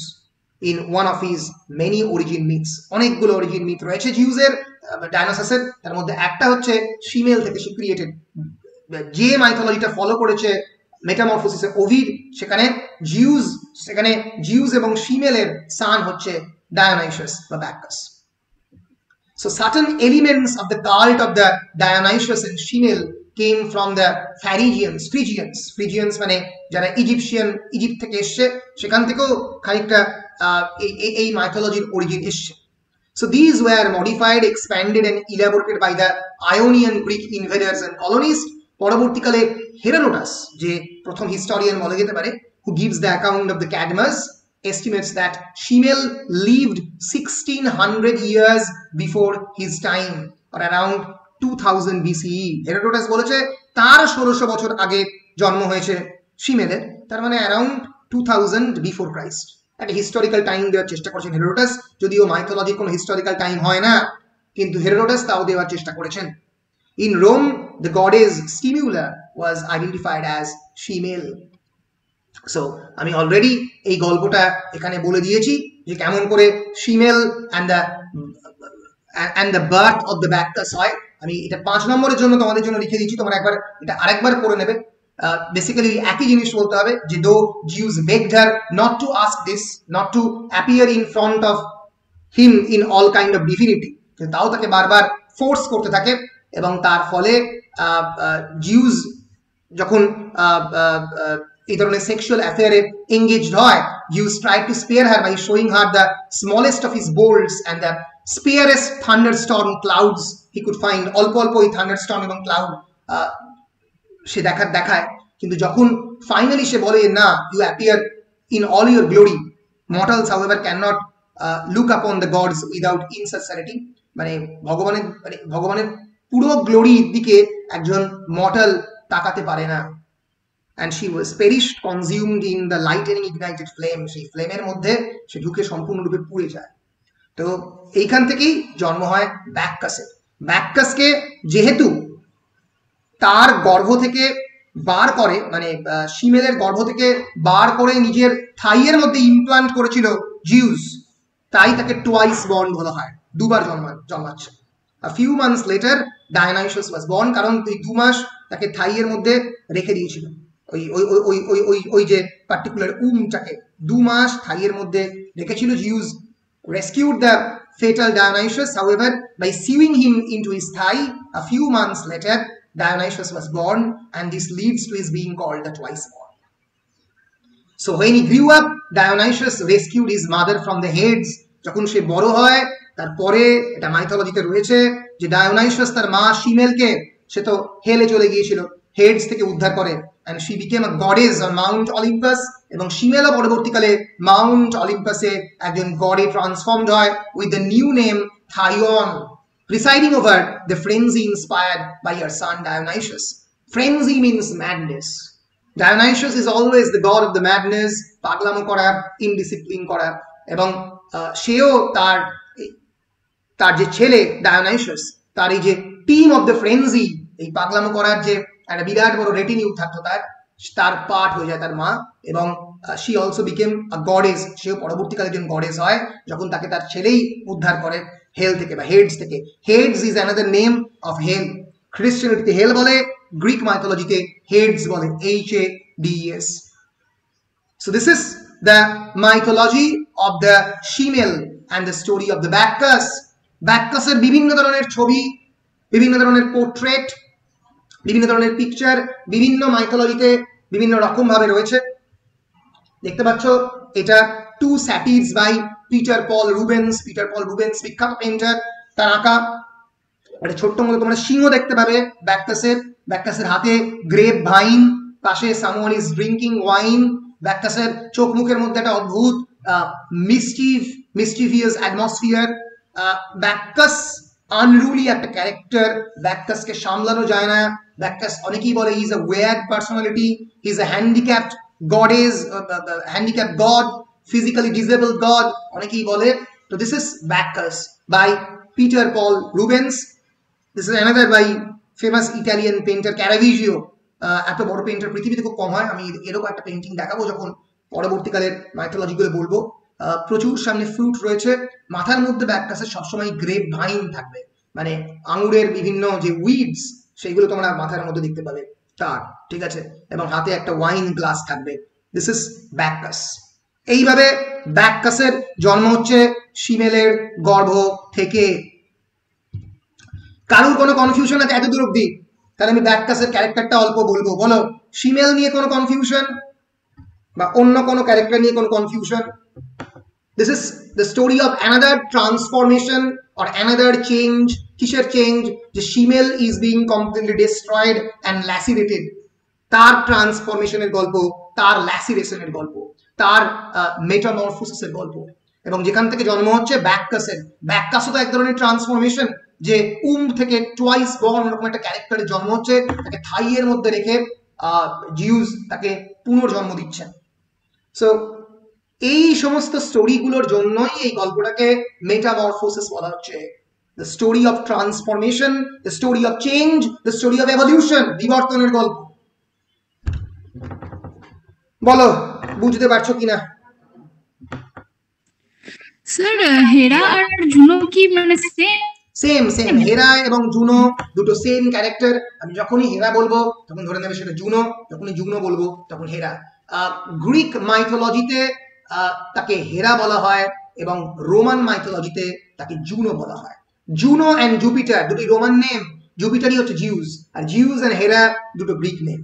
in one of his many origin myths. অনেকগুলো origin myth রয়েছে জিউসের, ডায়নোসাসের, তার মধ্যে একটা হচ্ছে female থেকে সে created. যে মাইথোলজিটা follow করেছে মেটামরফোসিসে Ovid, সেখানে জিউস এবং ফিমেলের সান হচ্ছে Dionysus বা Bacchus. So certain elements of the cult of the Dionysus and female came from the Phrygians মানে যারা ইজিপ্ট থেকে এসছে, সেখান থেকেও খানিকটা এই মাইথোলজির অরিজিন এসছে। So these were modified, expanded and elaborated by the Ionian Greek invaders and colonists. পরবর্তীকালে হেরোডোটাস, যে প্রথম হিস্টোরিয়ান বলা যেতে পারে, who gives the account of the Cadmus, estimates that female lived 1600 years before his time or around 2000 BCE. Herodotus বলেছে তার 1600 বছর আগে জন্ম হয়েছে ফিমেলের, তার মানে অ্যারাউন্ড 2000 বিফোর ক্রাইস্ট। একটা হিস্টোরিক্যাল টাইম দেওয়ার চেষ্টা করেছেন হেরোডোটাস, যদিও মাইথোলজির কোনো হিস্টোরিক্যাল টাইম হয় না, কিন্তু হেরোডোটাস তাও দেওয়ার চেষ্টা করেছেন। In Rome, the goddess Stimula was identified as female. So আমি অলরেডি এই গল্পটা এখানে বলে দিয়েছি যে কেমন করে female and the birth of the Bacchus হয়। আমি এটা 5 নম্বরের জন্য তোমাদের জন্য লিখে দিচ্ছি, তোমরা একবার এটা আরেকবার পড়ে নেবে। বেসিক্যালি একই জিনিস বলতে হবে যে দো Zeus begged her not to ask this, not to appear in front of him in all kind of divinity, তাও তাকে বারবার ফোর্স করতে থাকে এবং তার ফলে জিউস যখন এই ধরনের সেক্সুয়াল অ্যাফেয়ারে এঙ্গেজড হয়, Zeus tried to spare her by showing her the smallest of his bolts and the sparest thunderstorm clouds he could find. অল্প অল্প ওই থান্ডারস্টর্ম এবং ক্লাউড সে দেখায়, কিন্তু যখন ফাইনালি সে বলে না, you appear in all your glory, mortals however can not look upon the gods without insincerity, মানে ভগবানের পুরো গ্লোরির দিকে একজন মর্টাল তাকাতে পারে না। And she was perished, consumed in the lightning ignited flame. সেই ফ্লেমের মধ্যে সে ঢুকে সম্পূর্ণরূপে পুড়ে যায়। তো এইখান থেকেই জন্ম হয় ব্যাককাসের। ব্যাককাসকে যেহেতু তার গর্ভ থেকে বার করে, মানে ফিমেলের গর্ভ থেকে বার করে নিজের থাইয়ের মধ্যে ইমপ্লান্ট করেছিল জিউস, তাই তাকে টুয়াইস বর্ন বলা হয়, দুবার জন্মাচ্ছে। A few months later Dionysus was born, কারণ এই 2 মাস তাকে থাইয়ের মধ্যে রেখে দিয়েছিল, ওই যে পার্টিকুলার উমটাকে 2 মাস থাইয়ের মধ্যে রেখেছিল। Zeus rescued the fatal Dionysus, however, by sewing him into his thigh. A few months later Dionysus was born, and this leads to his being called the twice born. So when he grew up, Dionysus rescued his mother from the Hades. যখন সে বড় হয়, তারপরে এটা মাইথোলজিতে রয়েছে যে ডায়োনাইসাস তার মা ফিমেলকে, সে তো হেলে চলে গিয়েছিল, হেডস থেকে উদ্ধার করে, and she became a goddess on Mount Olympus, এবং ফিমেলও পরবর্তীকালে মাউন্ট অলিম্পাসে একজন গডে ট্রান্সফর্মড হয় with the new name Thyone, presiding over the frenzy inspired by her son Dionysus. Frenzy means madness. Dionysus is always the god of the madness, পাগলামো করা, indiscipline করা, এবং সেও তার যে ছেলে ডায়োনাইসাস, তার এই যে টিম অফ দ্য ফ্রেন্জি, এই পাগলামো করার যে একটা বিরাট বড় রেটিনিউ থাকতো তার, তার পার্ট হয়ে যায় তার মা, এবং she also became a goddess, সেও পরবর্তীকালে একজন গডেস হয় যখন তাকে তার ছেলেই উদ্ধার করে হেল থেকে বা হেডস থেকে। Hades is another name of hell. খ্রিস্টানিটিতে হেল বলে, গ্রিক মাইথোলজিতে হেডস বলে, HADES। So this is the mythology of the Shemale and the story of the Bacchus. Bacchus এর বিভিন্ন ধরনের ছবি, বিভিন্ন ধরনের পোর্ট্রেট, বিভিন্ন ধরনের পিকচার বিভিন্ন মাইথোলজিতে বিভিন্ন রকম ভাবে রয়েছে। দেখতে পাচ্ছ এটা two satyrs by Peter Paul Rubens. Peter Paul Rubens বিখ্যাত পেইন্টার, তার আঁকা একটা ছোট্ট মতো তোমরা সিংহ দেখতে পাবে ব্যাককাসের। ব্যাককাসের হাতে গ্রেপ ভাইন, পাশে সামওয়ান ইজ ড্রিঙ্কিং ওয়াইন। ব্যাককাসের চোখ মুখের মধ্যে একটা অদ্ভুত মিস্টিভিয়াস অ্যাটমসফিয়ার। ব্যাককাস আনরুলি একটা ক্যারেক্টার, ব্যাককাসকে সামলানো যায় না। ব্যাককাস অনেকেই বলে he is a weird personality, he is a handicapped goddess, handicapped god, physically disabled god, অনেকেই বলে। তো this is Bacchus by Peter Paul Rubens. This is another by famous Italian painter Caravaggio. এত বড় painter পৃথিবীতে খুব কম হয়। আমি এরকম একটা পেইন্টিং দেখাবো যখন পরবর্তীকালের মাইথোলজি গুলো বলবো। প্রচুর সামনে ফ্রুট রয়েছে, মাথার মধ্যে ব্যাককাসের সবসময় গ্রেপ ভাইন থাকবে, মানে আঙুরের বিভিন্ন যে উইডস সেইগুলো তোমরা মাথার মধ্যে দেখতে পাবে তার, ঠিক আছে, এবং হাতে একটা ওয়াইন গ্লাস থাকবে। This is Bacchus. এইভাবে ব্যাককাসের জন্ম হচ্ছে শিমেলের গর্ভ থেকে। কারোর কোনো কনফিউশন আছে এত দূর অব্দি? তাহলে আমি ব্যাককাসের ক্যারেক্টারটা অল্প বলবো। বলো, শিমেল নিয়ে কোনো কনফিউশন বা অন্য কোনো ক্যারেক্টার নিয়ে কোনো confusion? This is the story of another transformation or another change. কিসের চেঞ্জ? যে শিমেল is being completely destroyed and lacerated. তার ট্রান্সফরমেশনের গল্প, তার ল্যাসিরেশনের গল্প, তার মেটামরফোসিসের গল্প। এবং যেখান থেকে জন্ম হচ্ছে ব্যাককাসের। ব্যাককাসও তো এক ধরনের ট্রান্সফরমেশন, যে থেকে টোয়াইস বর্ন এরকম একটা ক্যারেক্টারের জন্ম হচ্ছে, তাকে থাইয়ের মধ্যে রেখে জিউস তাকে পুনর্জন্ম দিচ্ছেন। সো এই সমস্ত স্টোরিগুলোর জন্যই এই গল্পটাকে মেটামরফোসিস বলা হচ্ছে। The story of transformation, the story of change, the story of evolution, বিবর্তনের গল্প। বলো, বুঝতে পারছো কিনা? স্যার, হেরা আর জুনো কি মানে সেম? হেরা এবং জুনো দুটো সেম ক্যারেক্টার। আমি যখনই হেরা বলবো তখন ধরে নেবে সেটা জুনো, যখনই জুনো বলবো তখন হেরা। গ্রিক মাইথোলজিতে তাকে হেরা বলা হয় এবং রোমান মাইথোলজিতে তাকে জুনো বলা হয়। জুনো অ্যান্ড জুপিটার দুটি রোমান নেম, জুপিটারই হচ্ছে জিউস, আর জিউস অ্যান্ড হেরা দুটো গ্রিক নেম।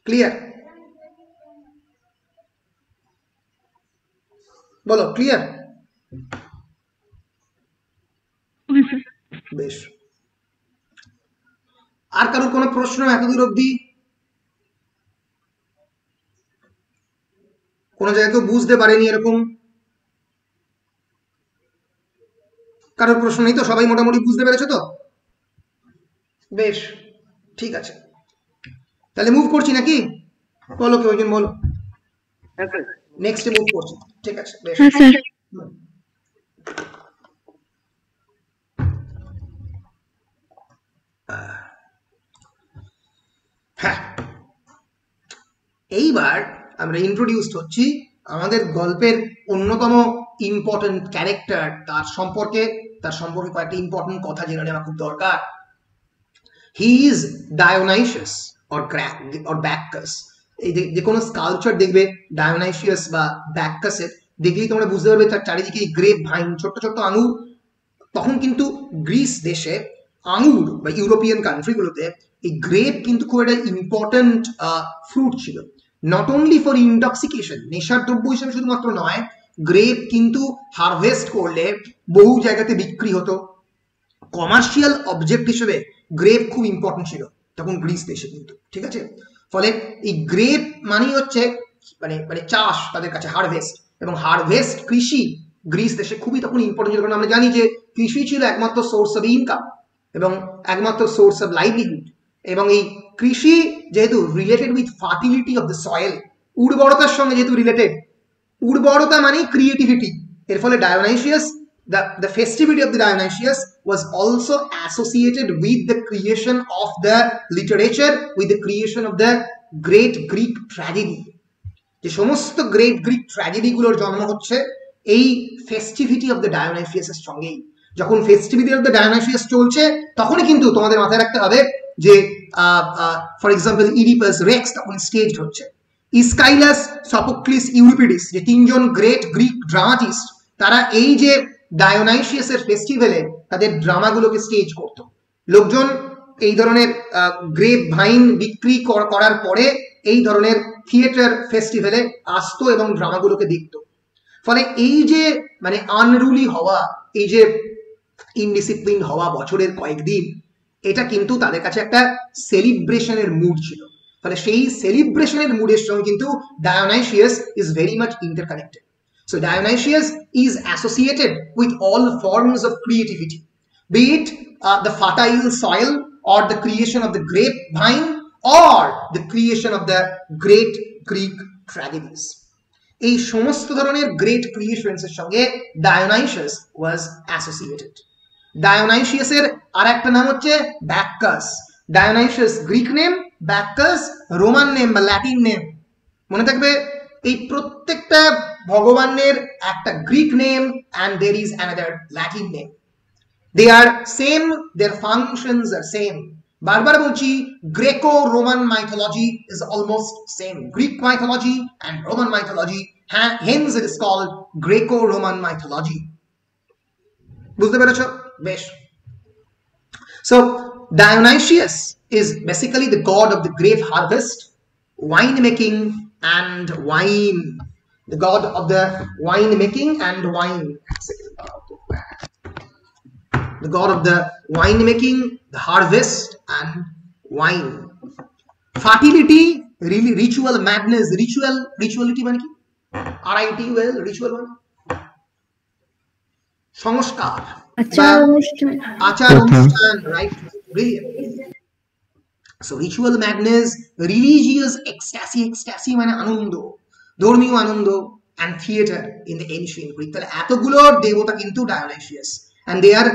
ক্লিয়ার? বলো, ক্লিয়ার? বেশ। আর কারোর কোনো প্রশ্ন এতদূর অব্দি? কোন জায়গায় কেউ বুঝতে পারেনি এরকম? কারোর প্রশ্ন নেই তো? সবাই মোটামুটি বুঝতে পেরেছো তো? বেশ, ঠিক আছে, তাহলে মুভ করছি নাকি? বলো, কেউ একজন বলো। নেক্সট মুভ করছি, ঠিক আছে? বেশ। হ্যাঁ, এইবার আমরা ইন্ট্রোডিউসড হচ্ছি আমাদের গল্পের অন্যতম ইম্পর্টেন্ট ক্যারেক্টার, তার সম্পর্কে কয়েকটা ইম্পর্টেন্ট কথা জেনে নেওয়া খুব দরকার। He is Dionysius or Bacchus. এই যে কোনো স্কাল্পচার দেখবে ডায়োনাইসিয়াস বা ব্যাককাসের, দেখলেই তোমরা বুঝতে পারবে তার চারিদিকে গ্রেপ ভাইন, ছোট্ট ছোট্ট আঙুর। তখন কিন্তু গ্রিস দেশে আঙুর বা ইউরোপিয়ান কান্ট্রিগুলোতে এই গ্রেপ কিন্তু খুব একটা ইম্পর্টেন্ট ফ্রুট ছিল। নট অনলি ফর ইনটক্সিকেশন, নেশার দ্রব্য হিসেবে শুধুমাত্র নয়, গ্রেপ কিন্তু হারভেস্ট করলে বহু জায়গাতে বিক্রি হতো। কমার্শিয়াল অবজেক্ট হিসেবে গ্রেপ খুব ইম্পর্টেন্ট ছিল তখন গ্রিস দেশে কিন্তু, ঠিক আছে? ফলে এই গ্রেপ মানেই হচ্ছে মানে চাষ তাদের কাছে, হারভেস্ট, এবং হারভেস্ট কৃষি গ্রিস দেশে খুবই তখন ইম্পর্টেন্ট ছিল। কারণ আমরা জানি যে কৃষি ছিল একমাত্র সোর্স অফ ইনকাম এবং একমাত্র সোর্স অফ লাইভলিহুড। এবং এই কৃষি যেহেতু related with fertility of the soil, উর্বরতার সঙ্গে যেহেতু রিলেটেড, উর্বরতা মানে ক্রিয়েটিভিটি, এর ফলে ডায়োনাইসিয়াস, the festivity of the Dionysius was also associated with the creation of the literature, with the creation of the great Greek tragedy, যে সমস্ত গ্রেট গ্রিক ট্র্যাজেডি গুলোর জন্ম হচ্ছে এই ফেস্টিভিটি অফ দ্য ডায়োনাইসিয়াসের সঙ্গেই। যখন ফেস্টিভিটি অফ দ্য ডায়োনাইসিয়াস চলছে তখনই কিন্তু তোমাদের মাথায় রাখতে হবে যে ফর এক্সাম্পল ইডিপাস রেক্স তখন স্টেজড হচ্ছে, ইসকাইলাস, সফোক্লিস, ইউরিপিডিস, যে তিনজন গ্রেট গ্রিক ড্রামাটিস্ট, তারা এই যে ডায়োনাইসিয়াসের ফেস্টিভ্যালে তাদের ড্রামাগুলোকে স্টেজ করত। লোকজন এই ধরনের গ্রেপ ভাইন বিক্রি করার পরে এই ধরনের থিয়েটার ফেস্টিভ্যালে আসতো এবং ড্রামাগুলোকে দেখতো। ফলে এই যে মানে আনরুলি হওয়া, এই যে ইনডিসিপ্লিন হওয়া বছরের কয়েকদিন, এটা কিন্তু তাদের কাছে একটা সেলিব্রেশনের মুড ছিল। ফলে সেই সেলিব্রেশনের মুডের সঙ্গে কিন্তু Dionysius is very much interconnected. So Dionysius is associated with all forms of creativity, be it the fertile soil or the creation of the grapevine or the creation of the great Greek tragedies. এই সমস্ত ধরনের great creations এর সঙ্গে Dionysius was associated. Dionysius এর আরেকটা নাম হচ্ছে Bacchus. Dionysius Greek name, Bacchus Roman name বা ল্যাটিন নেম। মনে থাকবে এই প্রত্যেকটা ভগবানের একটা Greek name and there is another Latin name. They are same, their functions are same. বারবার বলছি, Greco-Roman mythology is almost same. Greek mythology and Roman mythology, hence it is called Greco-Roman mythology. বুঝতে পেরেছো? বেশ। So Dionysius is basically the god of the grape harvest, wine making and wine. The god of the wine making and wine. The god of the wine making, the harvest and wine. Fertility, really ritual madness, rituality মানে কি? RITUL, ritual মানে সংস্কার, আচার অনুষ্ঠান, right? Brilliant. So ritual madness, religious ecstasy মানে আনন্দ, ধর্মীয় আনন্দ, and theater in the ancient Greek. তাহলে এতগুলো দেবতা কিন্তু Dionysius, and they are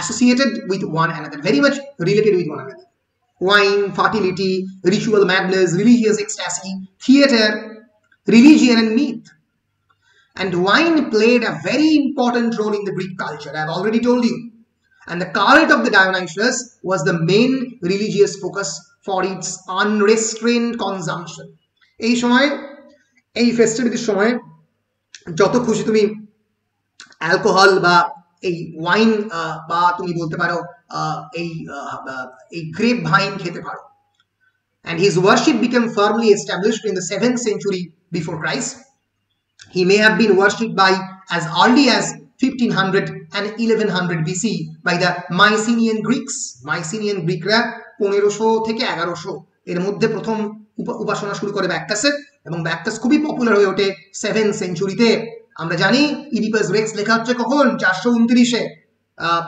associated with one another, very much related with one another. Wine, fertility, ritual madness, religious ecstasy, theater, religion and myth. And wine played a very important role in the Greek culture, I have already told you. And the cult of the Dionysius was the main religious focus for its unrestrained consumption. এই সময়, এই ফেস্টিভিটির সময় যত খুশি তুমি alcohol বা এই wine বা তুমি বলতে পারো এই গ্রেপ ভাইন খেতে পারো। And his worship became firmly established in the 7th century before Christ. He may have been worshipped by as early as 1500 and 1100 BC by the Mycenaean Greeks. Mycenaean Greekরা 1500 থেকে 1100 এর মধ্যে প্রথম উপাসনা শুরু করে ব্যাক্কাসের, এবং ব্যাক্কাস খুবই পপুলার হয়ে ওঠে 7th সেঞ্চুরিতে। আমরা জানি ইডিপাস রেক্স লেখা হচ্ছে কখন, 429-এ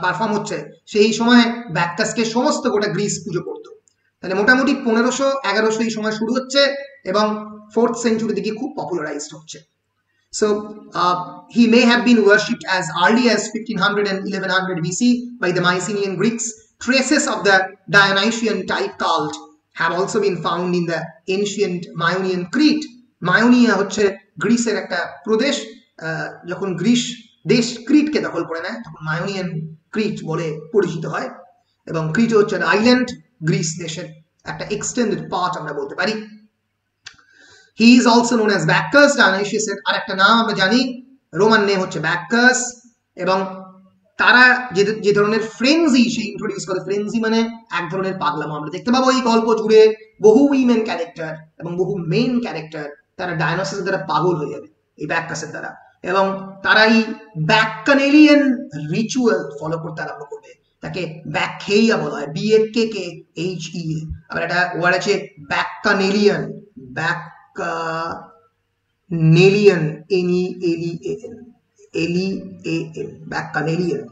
পারফর্ম হচ্ছে। সেই সময় ব্যাক্কাসকে সমস্ত গোটা গ্রিস পুজো করতো। তাহলে মোটামুটি 1500-1100 এই সময় শুরু হচ্ছে এবং 4th সেঞ্চুরি দিকে খুব পপুলারাইজড হচ্ছে। So he may have been worshipped as early as 1500 and 1100 BC by the Mycenaean Greeks. Traces of the Dionysian type cult have also been found in the ancient Ionian Crete. Ionia হচ্ছে গ্রিসের একটা প্রদেশ। যখন Greece দেশ ক্রিটকে দখল করে নেয় তখন Ionian Crete বলে পরিচিত হয়, এবং ক্রিট হচ্ছে আইল্যান্ড, গ্রিস দেশের একটা এক্সটেন্ডেড পার্ট আমরা বলতে পারি। He is also known as Bacchus. Dionysius এর আরেকটা নাম আমরা জানি, রোমান নেম হচ্ছে ব্যাক্কাস, এবং তারা যে ধরনের ফ্রেনজি সে ইন্ট্রোডিউস করে, ফ্রেনজি মানে এক ধরনের পাগলামো। আমরা দেখতে পাবো এই গল্প জুড়ে বহু উইমেন ক্যারেক্টার এবং বহু মেন ক্যারেক্টার তারা ডায়োনিসিয়াসের দ্বারা পাগল হয়ে যাবে এই ব্যাক্কাসের দ্বারা, এবং তারা এই ব্যাক্কানেলিয়ান রিচুয়াল ফলো করতে আরম্ভ করবে। তাকে ব্যাকহেইয়া বলা হয়, BAKKHEA। আবার একটা ওয়ার্ড আছে ব্যাক্কানেলিয়ান, Bacchanalian, N-E-L-E-A-N, L-E-A-N, Bacchanalian,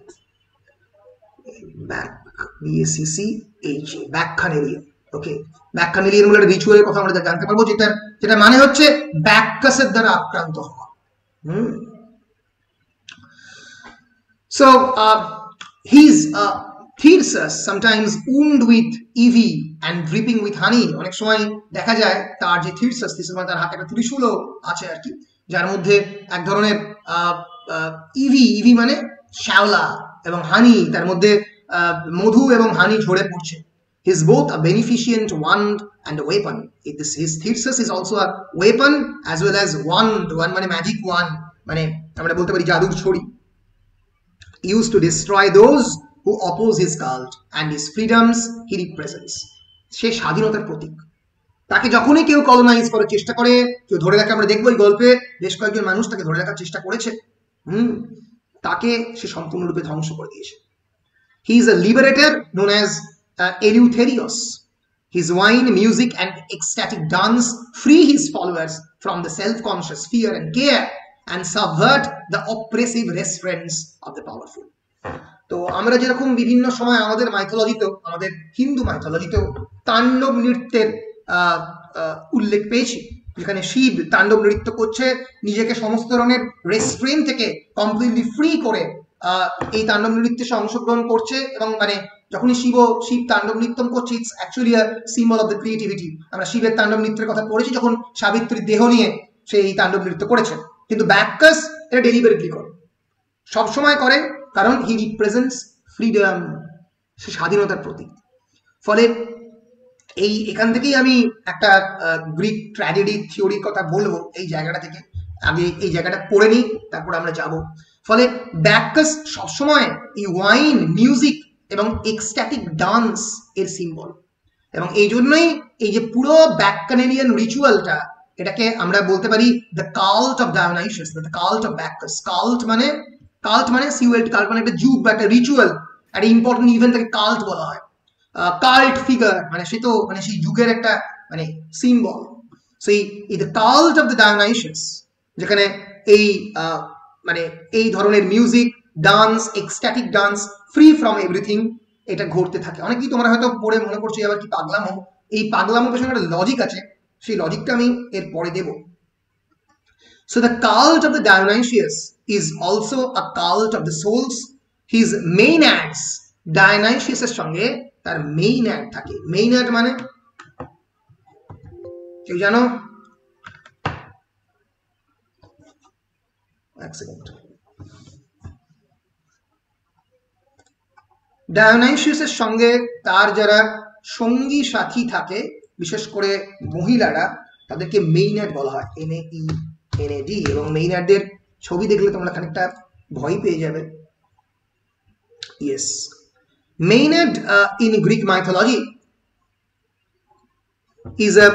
B-A-C-C-H-A, Bacchanalian। ওকে, Bacchanalian বলে রিচুয়ালের কথা আমরা জানতে পারবো, যেটা মানে হচ্ছে ব্যাক্কাসের দ্বারা আক্রান্ত হওয়া। So his Theseus sometimes wound with ivy and dripping with honey. অনেক সময় দেখা যায় তার যে থিরসাস মানে তার হাতে একটা ত্রিশূলও আছে আর কি, যার মধ্যে এক ধরনের ইভি মানে শ্যাওলা এবং হানি, তার মধ্যে মধু এবং হানি ঝরে পড়ছে। He is both a beneficent wand and a weapon. His thesis is also a weapon as well as wand মানে magic wand, মানে আমরা বলতে পারি জাদুর ছড়ি, used to destroy those who oppose his cult and his freedoms he represents. সে স্বাধীনতার প্রতীক। তাকে যখনই কেউ কলোনাইজ করার চেষ্টা করে, কেউ ধরে রাখে, আমরা দেখবো এই গল্পে বেশ কয়েকজন মানুষ তাকে ধরে রাখার চেষ্টা করেছে, তাকে সে সম্পূর্ণরূপে ধ্বংস করে দিয়েছে। He is a liberator known as Eleutherios. His wine, music and ecstatic dance free his followers from the self-conscious fear and care and subvert the oppressive restraints of the powerful. তো আমরা যেরকম বিভিন্ন সময় আমাদের মাইথোলজিতেও, আমাদের হিন্দু মাইথোলজিতেও তাণ্ডব নৃত্যের উল্লেখ পেয়েছি, যেখানে শিব তাণ্ডব নৃত্য করছে, নিজেকে সমস্ত ধরনের রেস্ট্রেন থেকে কমপ্লিটলি ফ্রি করে এই তাণ্ডব নৃত্যে সে অংশগ্রহণ করছে, এবং মানে যখনই শিব তাণ্ডব নৃত্য করছে, it's actually a symbol of the creativity. আমরা শিবের তাণ্ডব নৃত্যের কথা পড়েছি যখন সাবিত্রীর দেহ নিয়ে সে এই তাণ্ডব নৃত্য করেছে, কিন্তু ব্যাকাস এটা ডেলিভারেটলি করে, সবসময় করে, কারণ হি রিপ্রেজেন্টস ফ্রিডম, সে স্বাধীনতার প্রতীক। ফলে এখান থেকেই আমি একটা গ্রিক ট্র্যাজেডি থিওরির কথা বলবো এই জায়গাটা থেকে। আগে এই জায়গাটা পড়ে নিই, তারপর আমরা যাব। ফলে ব্যাকাস সবসময় এই ওয়াইন, মিউজিক এবং এক্সট্যাটিক ডান্স এর সিম্বল, এবং এই জন্যই এই যে পুরো ব্যাকানেলিয়ান রিচুয়ালটা, এটাকে আমরা বলতে পারি the cult of Dionysus, the cult of Bacchus. Cult মানে সিউএলটি, কাল্ট মানে একটা যুগ বা একটা রিচুয়াল, একটা ইম্পর্টেন্ট ইভেন্ট থেকে কাল্ট বলা হয়। কাল্ট ফিগার মানে সে তো মানে সেই যুগের একটা মানে সিম্বল। সেই দ্য কাল্ট অফ দ্য ডায়োনাইসাস, যেখানে এই মানে এই ধরনের music, dance, ecstatic dance, free from everything, এটা ঘটতে থাকে। অনেকেই তোমরা হয়তো পড়ে মনে করছো আবার কি পাগলামো, এই পাগলামো পেছনে একটা লজিক আছে, সেই লজিকটা আমি এর পরে দেব। So the cult of the Dionysius is also a cult of the souls. His maenads, Dionysius এর সঙ্গে তার মেইনাড থাকে। মেইনাড মানে কেউ জানো? এক সেকেন্ড। ডায়োনাইসিয়াসের সঙ্গে তার যারা সঙ্গী সাথী থাকে, বিশেষ করে মহিলারা, তাদেরকে মেইনাড বলা হয়, MAENAD। এবং মেইনাডদের ছবি দেখলে তোমরা খানিকটা ভয় পেয়ে যাবে। Yes, maenad in Greek mythology is a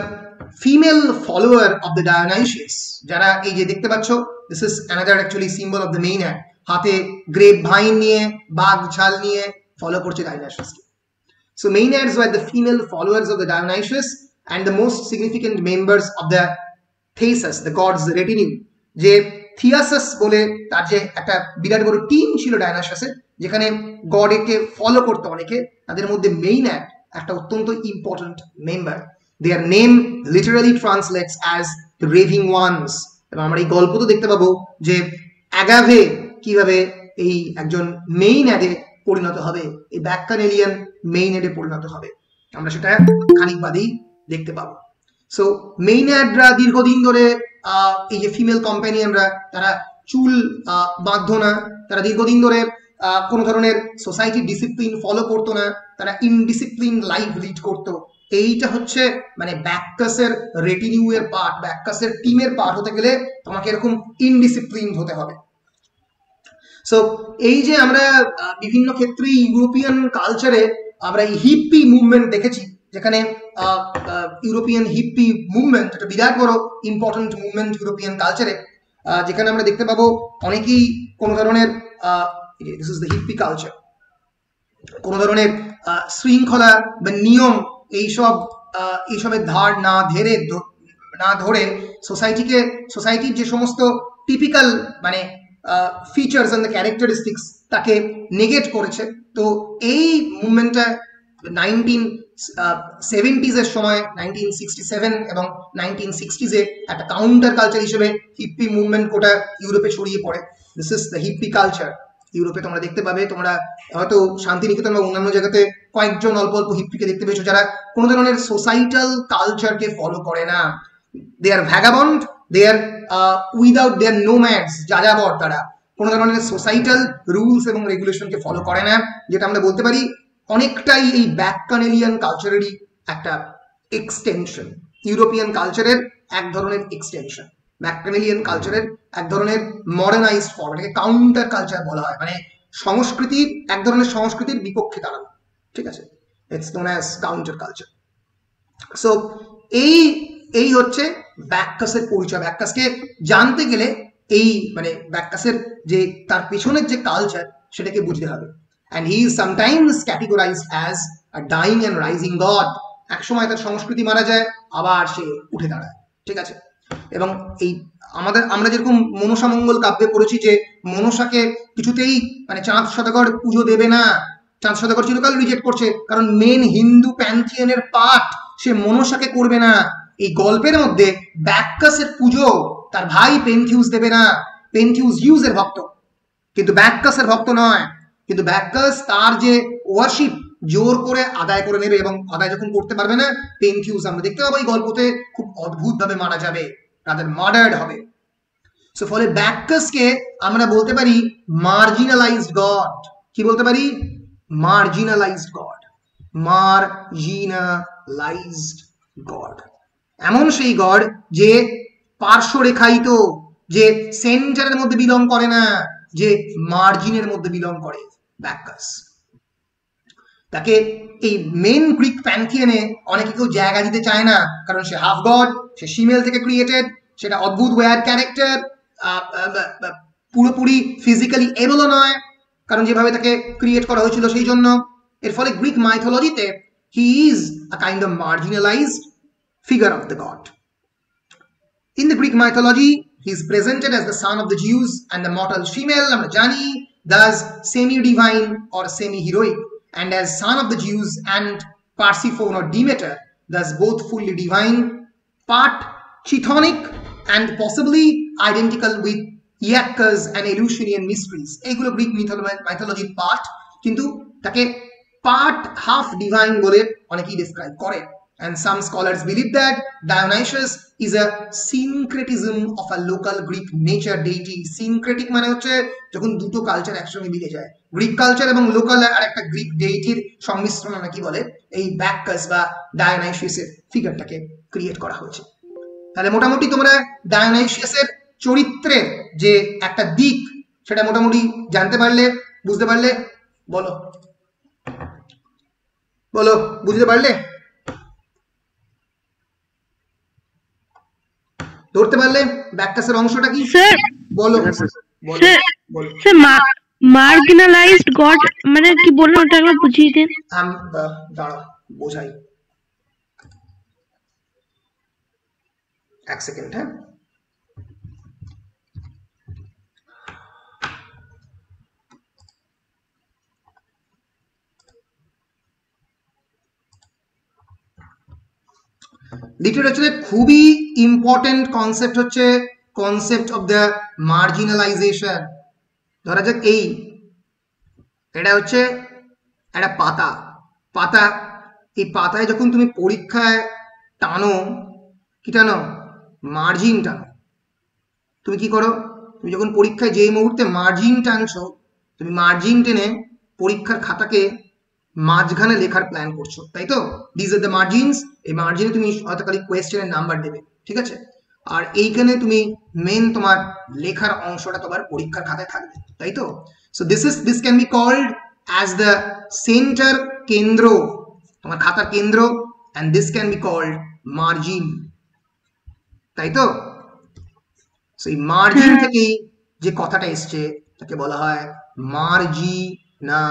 female follower of the Dionysius. যারা এই যে দেখতে পাচ্ছ, this is another actually symbol of the Maenad, হাতে গ্রেপ ভাইন নিয়ে, বাঘ ছাল নিয়ে ফলো করছে Dionysiusকে। So Maenads were the female followers of the Dionysius and the most significant members of the Theseus, the gods retinue। যে থিয়াসাস বলে তার যে একটা বিরাট বড় টিম ছিল ডায়োনাইসাসের, যেখানে গডকে ফলো করতো অনেকে, তাদের মধ্যে মেইনাড একটা অত্যন্ত important member. Their name literally translates as the raving ones. এবং আমরা এই গল্প তো দেখতে পাবো যে অ্যাগাভে কিভাবে এই একজন মেইনাডে পরিণত হবে, এই ব্যাকানেলিয়ান মেইনাডে পরিণত হবে, আমরা সেটা খানিক বাদেই দেখতে পাবো। সো মেইনাডরা দীর্ঘদিন ধরে এই যে ফিমেল কম্প্যানিয়নরা, তারা চুল বাঁধতো না, তারা দীর্ঘদিন ধরে কোনো ধরনের সোসাইটি ডিসিপ্লিন ফলো করতো না, তারা ইনডিসিপ্লিন লাইফ লিড করতো। এইটা হচ্ছে মানে ব্যাকাসের রেটিনিউ এর পার্ট, ব্যাকাসের টিমের পার্ট হতে গেলে তোমাকে এরকম ইনডিসিপ্লিন হতে হবে। সো এই যে আমরা বিভিন্ন ক্ষেত্রে ইউরোপিয়ান কালচারে আমরা এই হিপ্পি মুভমেন্ট দেখেছি, যেখানে ইউরোপিয়ান হিপ্পি মুভমেন্ট একটা বিরাট বড় ইম্পর্টেন্ট মুভমেন্ট ইউরোপিয়ান কালচারে, যেখানে আমরা দেখতে পাবো অনেকেই কোনো ধরনের this is the hippie culture, কোনো ধরনের শৃঙ্খলা বা নিয়ম এইসবের ধার না ধরে সোসাইটির যে সমস্ত টিপিক্যাল মানে ফিচার্স এন্ড দ্য ক্যারেক্টারিস্টিক্স তাকে নেগেট করেছে। তো এই মুভমেন্টটা 1970s এর সময়, 1967 এবং 1960s এ একটা কাউন্টার কালচার হিসেবে হিপ্পি মুভমেন্ট গোটা ইউরোপে ছড়িয়ে পড়ে। This is the hippie culture ইউরোপে তোমরা দেখতে পাবে, তোমরা হয়তো শান্তিনিকেতন বা অন্যান্য জায়গাতে কয়েকজন অল্প অল্প হিপ্পিকে দেখতে পেয়েছো যারা কোনো ধরনের সোসাইটাল কালচারকে ফলো করে না। দে আর ভ্যাগাবন্ড, দে আর উইদাউট, দে আর নোম্যাডস, যাযাবর। তারা কোনো ধরনের সোসাইটাল রুলস এবং রেগুলেশনকে ফলো করে না, যেটা আমরা বলতে পারি অনেকটাই এই ব্যাককানেলিয়ান কালচারেরই একটা এক্সটেনশন, ইউরোপিয়ান কালচারের এক ধরনের এক্সটেনশন, ব্যাককানেলিয়ান কালচারের এক ধরনের মডার্নাইজড ফর্ম, এটাকে কাউন্টার কালচার বলা হয়, মানে সংস্কৃতির এক ধরনের সংস্কৃতির বিপক্ষে দাঁড়ানো, ঠিক আছে, it's known as counter culture. So এই হচ্ছে ব্যাককাসের পরিচয়। ব্যাককাসকে জানতে গেলে এই মানে ব্যাককাসের যে তার পেছনের যে কালচার সেটাকে বুঝতে হবে। and he is sometimes categorized as a dying and rising god, এক সময় তার সংস্কৃতি মারা যায় আবার সে উঠে দাঁড়ায়, ঠিক আছে। এবং এই আমরা যেরকম মনসা মঙ্গল কাব্যে পড়েছি যে মনসাকে কিছুতেই মানে চাঁদ সদাগর পুজো দেবে না, চাঁদ সদাগর চিরকাল রিজেক্ট করছে, কারণ মেন হিন্দু প্যান্থিয়নের পার্ট সে মনসাকে করবে না। এই গল্পের মধ্যে ব্যাককাসের পুজো তার ভাই পেন্থিউস দেবে না। পেন্থিউস জিউসের ভক্ত, কিন্তু ব্যাককাসের ভক্ত নয়। কিন্তু ব্যাককাস তার যে ওয়ার্শিপ জোর করে আদায় করে নেবে, এবং আদায় যখন করতে পারবে না, পেন্থিউস আমরা দেখতে পাবো এই গল্পতে খুব অদ্ভুতভাবে মারা যাবে, তাদের মার্ডার্ড হবে। সো ফলে ব্যাককাসকে আমরা বলতে পারি মার্জিনালাইজড গড। কি বলতে পারি? Marginalised god, marginalised god. এমন সেই গড যে পার্শ্বরেখায়িত, যে সেন্টারের মধ্যে বিলং করে না, যে মার্জিনের মধ্যে বিলং করে ব্যাককাস। তাকে এই মেন গ্রিক প্যান্থিয়নে অনেকে কেউ জায়গা দিতে চায় না, কারণ সে হাফ গড, সে ফিমেল থেকে ক্রিয়েটেড, সেটা অদ্ভুত ওয়ার্ড ক্যারেক্টার, পুরোপুরি ফিজিক্যালি এবলও নয়, কারণ যেভাবে তাকে ক্রিয়েট করা হয়েছিল সেই জন্য। এর ফলে গ্রিক মাইথোলজিতে he is a kind of marginalized figure of the god. In the Greek mythology, he is presented as the son of the Zeus and the mortal female, আমরা জানি, thus semi-divine or semi-heroic, and as son of the Zeus and Persephone or Demeter, thus both fully divine, part chthonic and possibly identical with Iacchus and Eleusinian mysteries. এইগুলো Greek mythology part, কিন্তু তাকে part half divine বলে অনেকেই describe করে। And some scholars believe that Dionysus is a syncretism of a local Greek nature deity. Syncretic মানে হচ্ছে যখন দুটো কালচার একসঙ্গে মিলে যায়, গ্রিক কালচার এবং লোকাল আর একটা গ্রিক ডেইটির সংমিশ্রণ নাকি বলে এই ব্যাককাস বা ডায়োনাইসিয়াসের ফিগারটাকে ক্রিয়েট করা হয়েছে। তাহলে মোটামুটি তোমরা ডায়োনাইসিয়াসের চরিত্রের যে একটা দিক সেটা মোটামুটি জানতে পারলে, বুঝতে পারলে? বলো বলো, বুঝতে পারলে? ধরতে পারলে ব্যাককাসের অংশটা কি? স্যার বলো বলো। স্যার মার্জিনালাইজড গড মানে কি বললেন, ওটা একবার বুঝিয়ে দিন। দাঁড়াও বোঝাই, এক সেকেন্ড। হ্যাঁ, লিটারেচারে খুবই ইম্পর্টেন্ট কনসেপ্ট হচ্ছে কনসেপ্ট অফ দ্য মার্জিনালাইজেশন। ধরা যাক এটা হচ্ছে একটা পাতা। এই পাতায় যখন তুমি পরীক্ষায় টানো, কি টানো? মার্জিন টানো। তুমি কি করো? তুমি যখন পরীক্ষায় যেই মুহূর্তে মার্জিন টানছো, তুমি মার্জিন টেনে পরীক্ষার খাতাকে মাঝখানে লেখার প্ল্যান করছো, তাই তো? This are the margins. এই মার্জিনে তুমি হয়তো খালি কোয়েশ্চেনের নাম্বার দেবে, ঠিক আছে, আর এইখানে তুমি মেন তোমার লেখার অংশটা তোমার পরীক্ষার খাতায় থাকবে, তাই তো? So this can be called as the centre, কেন্দ্র, তোমার খাতার কেন্দ্র, and this can be called margin, তাই তো? সো এই মার্জিন থেকেই যে কথাটা এসছে তাকে বলা হয় মার্জিনালাইজড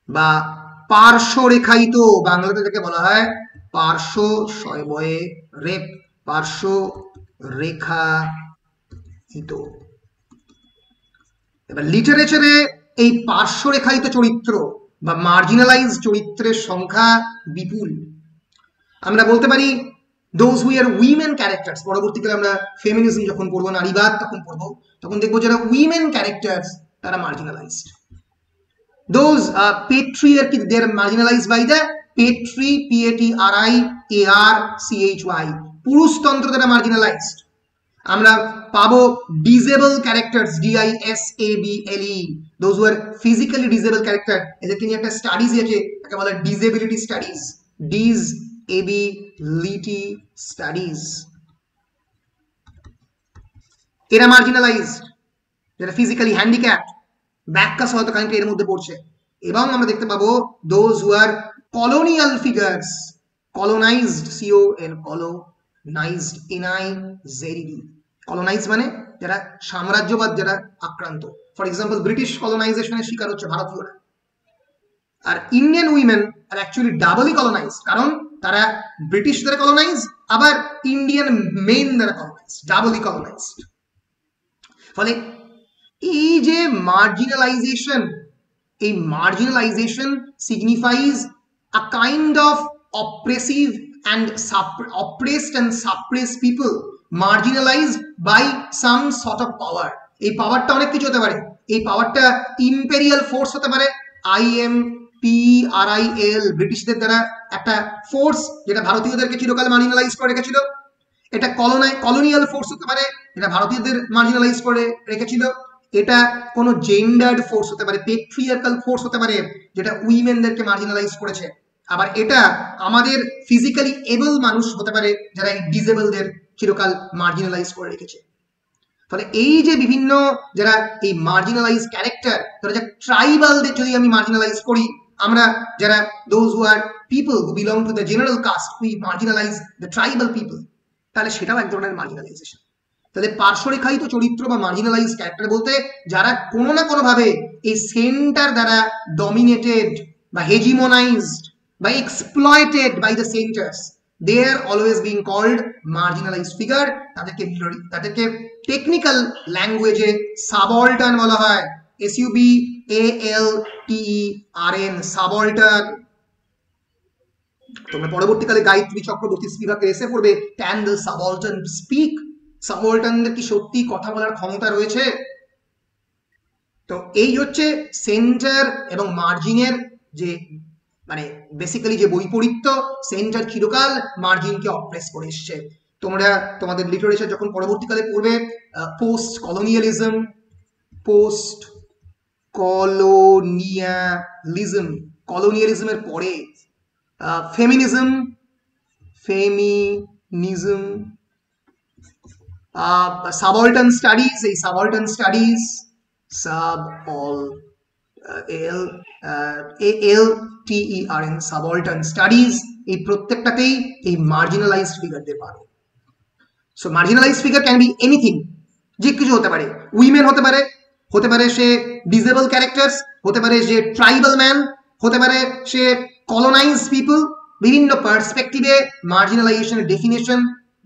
বা পার্শ্বরেখায়িত। বাংলাতে থেকে বলা হয় পার্শ্ব শয়বয়ে রেপ, পার্শ্ব রেখায়িত। এবার লিটারেচারে এই পার্শ্বরেখায়িত চরিত্র বা মার্জিনালাইজ চরিত্রের সংখ্যা বিপুল। আমরা বলতে পারি those who are women characters, পরবর্তীকালে আমরা ফেমিনিজম যখন পড়বো, নারীবাদ তখন পড়বো, তখন দেখবো যারা women characters তারা marginalized. Those patriarchy, they are marginalized by the patriarchy, পুরুষতন্ত্র দ্বারা marginalized. আমরা পাবো disable characters, DISABLE, those who are physically disabled character, এদেরকে নিয়ে একটা স্টাডিজ আছে, তাকে বলা ডিসেবিলিটি স্টাডিজ, ডিসএবিলিটি স্টাডিজ। এরা মার্জিনালাইজড, যারা ফিজিক্যালি হ্যান্ডিক্যাপড, ব্যাককাস হয়তো কারণটা এর মধ্যে পড়ছে। এবং আমরা দেখতে পাবো those who are colonial figures, colonized, colonized, NIZED, colonized মানে যারা সাম্রাজ্যবাদ যারা আক্রান্ত। ফর এক্সাম্পল ব্রিটিশ কলোনাইজেশনের শিকার হচ্ছে ভারতীয়রা। আর ইন্ডিয়ান উইমেন আর অ্যাকচুয়ালি ডাবলি কলোনাইজড, কারণ তারা ব্রিটিশ দ্বারা কলোনাইজ, আবার ইন্ডিয়ান মেন দ্বারা কলোনাইজ, ডাবলি কলোনাইজড। ফলে এই যে মার্জিনালাইজেশন, এই marginalization signifies a kind of oppressive and oppressed and suppressed people, marginalized by some sort of power. এই পাওয়ারটা অনেক কিছু হতে পারে, এই পাওয়ারটা ইম্পেরিয়াল ফোর্স হতে পারে, IMPRIAL, ব্রিটিশদের দ্বারা একটা ফোর্স যেটা ভারতীয়দেরকে চিরকাল মার্জিনালাইজ করে রেখেছিল। এটা কলোনিয়াল ফোর্স হতে পারে, এটা ভারতীয়দের মার্জিনালাইজ করে রেখেছিল। এটা কোনো জেন্ডার্ড ফোর্স হতে পারে, পেট্রিয়ার্কাল ফোর্স হতে পারে, যেটা উইমেনদেরকে মার্জিনালাইজ করেছে। আবার এটা আমাদের ফিজিক্যালি এবল মানুষ হতে পারে, যারা এই ডিসেবলদের চিরকাল মার্জিনালাইজ করে রেখেছে। ফলে এই যে বিভিন্ন যারা এই মার্জিনালাইজ ক্যারেক্টার, তারা যে ট্রাইবালদের যদি আমি মার্জিনালাইজ করি, আমরা যারা those who are people who belong to the general caste, we marginalize the tribal people, তাহলে সেটাও এক ধরনের মার্জিনালাইজেশন। তাহলে পার্শ্বরেখায়িত চরিত্র বা মার্জিনালাইজ ক্যারেক্টার বলতে যারা কোনো না কোনো ভাবে এই সেন্টার দ্বারা ডমিনেটেড বা হেজিমোনাইজড by exploited by the centers, they are always being called marginalized figure. তাদেরকে টেকনিক্যাল ল্যাঙ্গুয়েজে সাবঅল্টার্ন বলা হয়, SUBALTERN, সাবঅল্টার্ন। তোমরা পরবর্তীকালে গায়ত্রী চক্রবর্তী স্পিভাকে এসে পড়বে, can the subaltern speak? সাবঅল্টার্নদের কি সত্যি কথা বলার ক্ষমতা রয়েছে? তো এই হচ্ছে সেন্টার এবং মার্জিনের যে মানে বেসিক্যালি যে বৈপরীত্য। সেন্টার চিরকাল মার্জিনকে অপ্রেস করে এসছে। তোমরা তোমাদের লিটারেচার যখন পরবর্তীকালে পড়বে, পোস্ট কলোনিয়ালিজম, পোস্ট কলোনিয়ালিজমের পরে ফেমিনিজম, সাবঅল্টার্ন স্টাডিজ, এই subaltern studies, ALTERN, subaltern studies, এই প্রত্যেকটাতেই এই মার্জিনালাইজড ফিগারদের পাবে। So marginalised figure can be anything, যে কিছু হতে পারে। উইমেন হতে পারে, হতে পারে সে ডিসেবল ক্যারেক্টার্স, হতে পারে সে ট্রাইবাল ম্যান, হতে পারে সে কলোনাইজড পিপল। বিভিন্ন পার্সপেক্টিভে মার্জিনালাইজেশনের ডেফিনেশন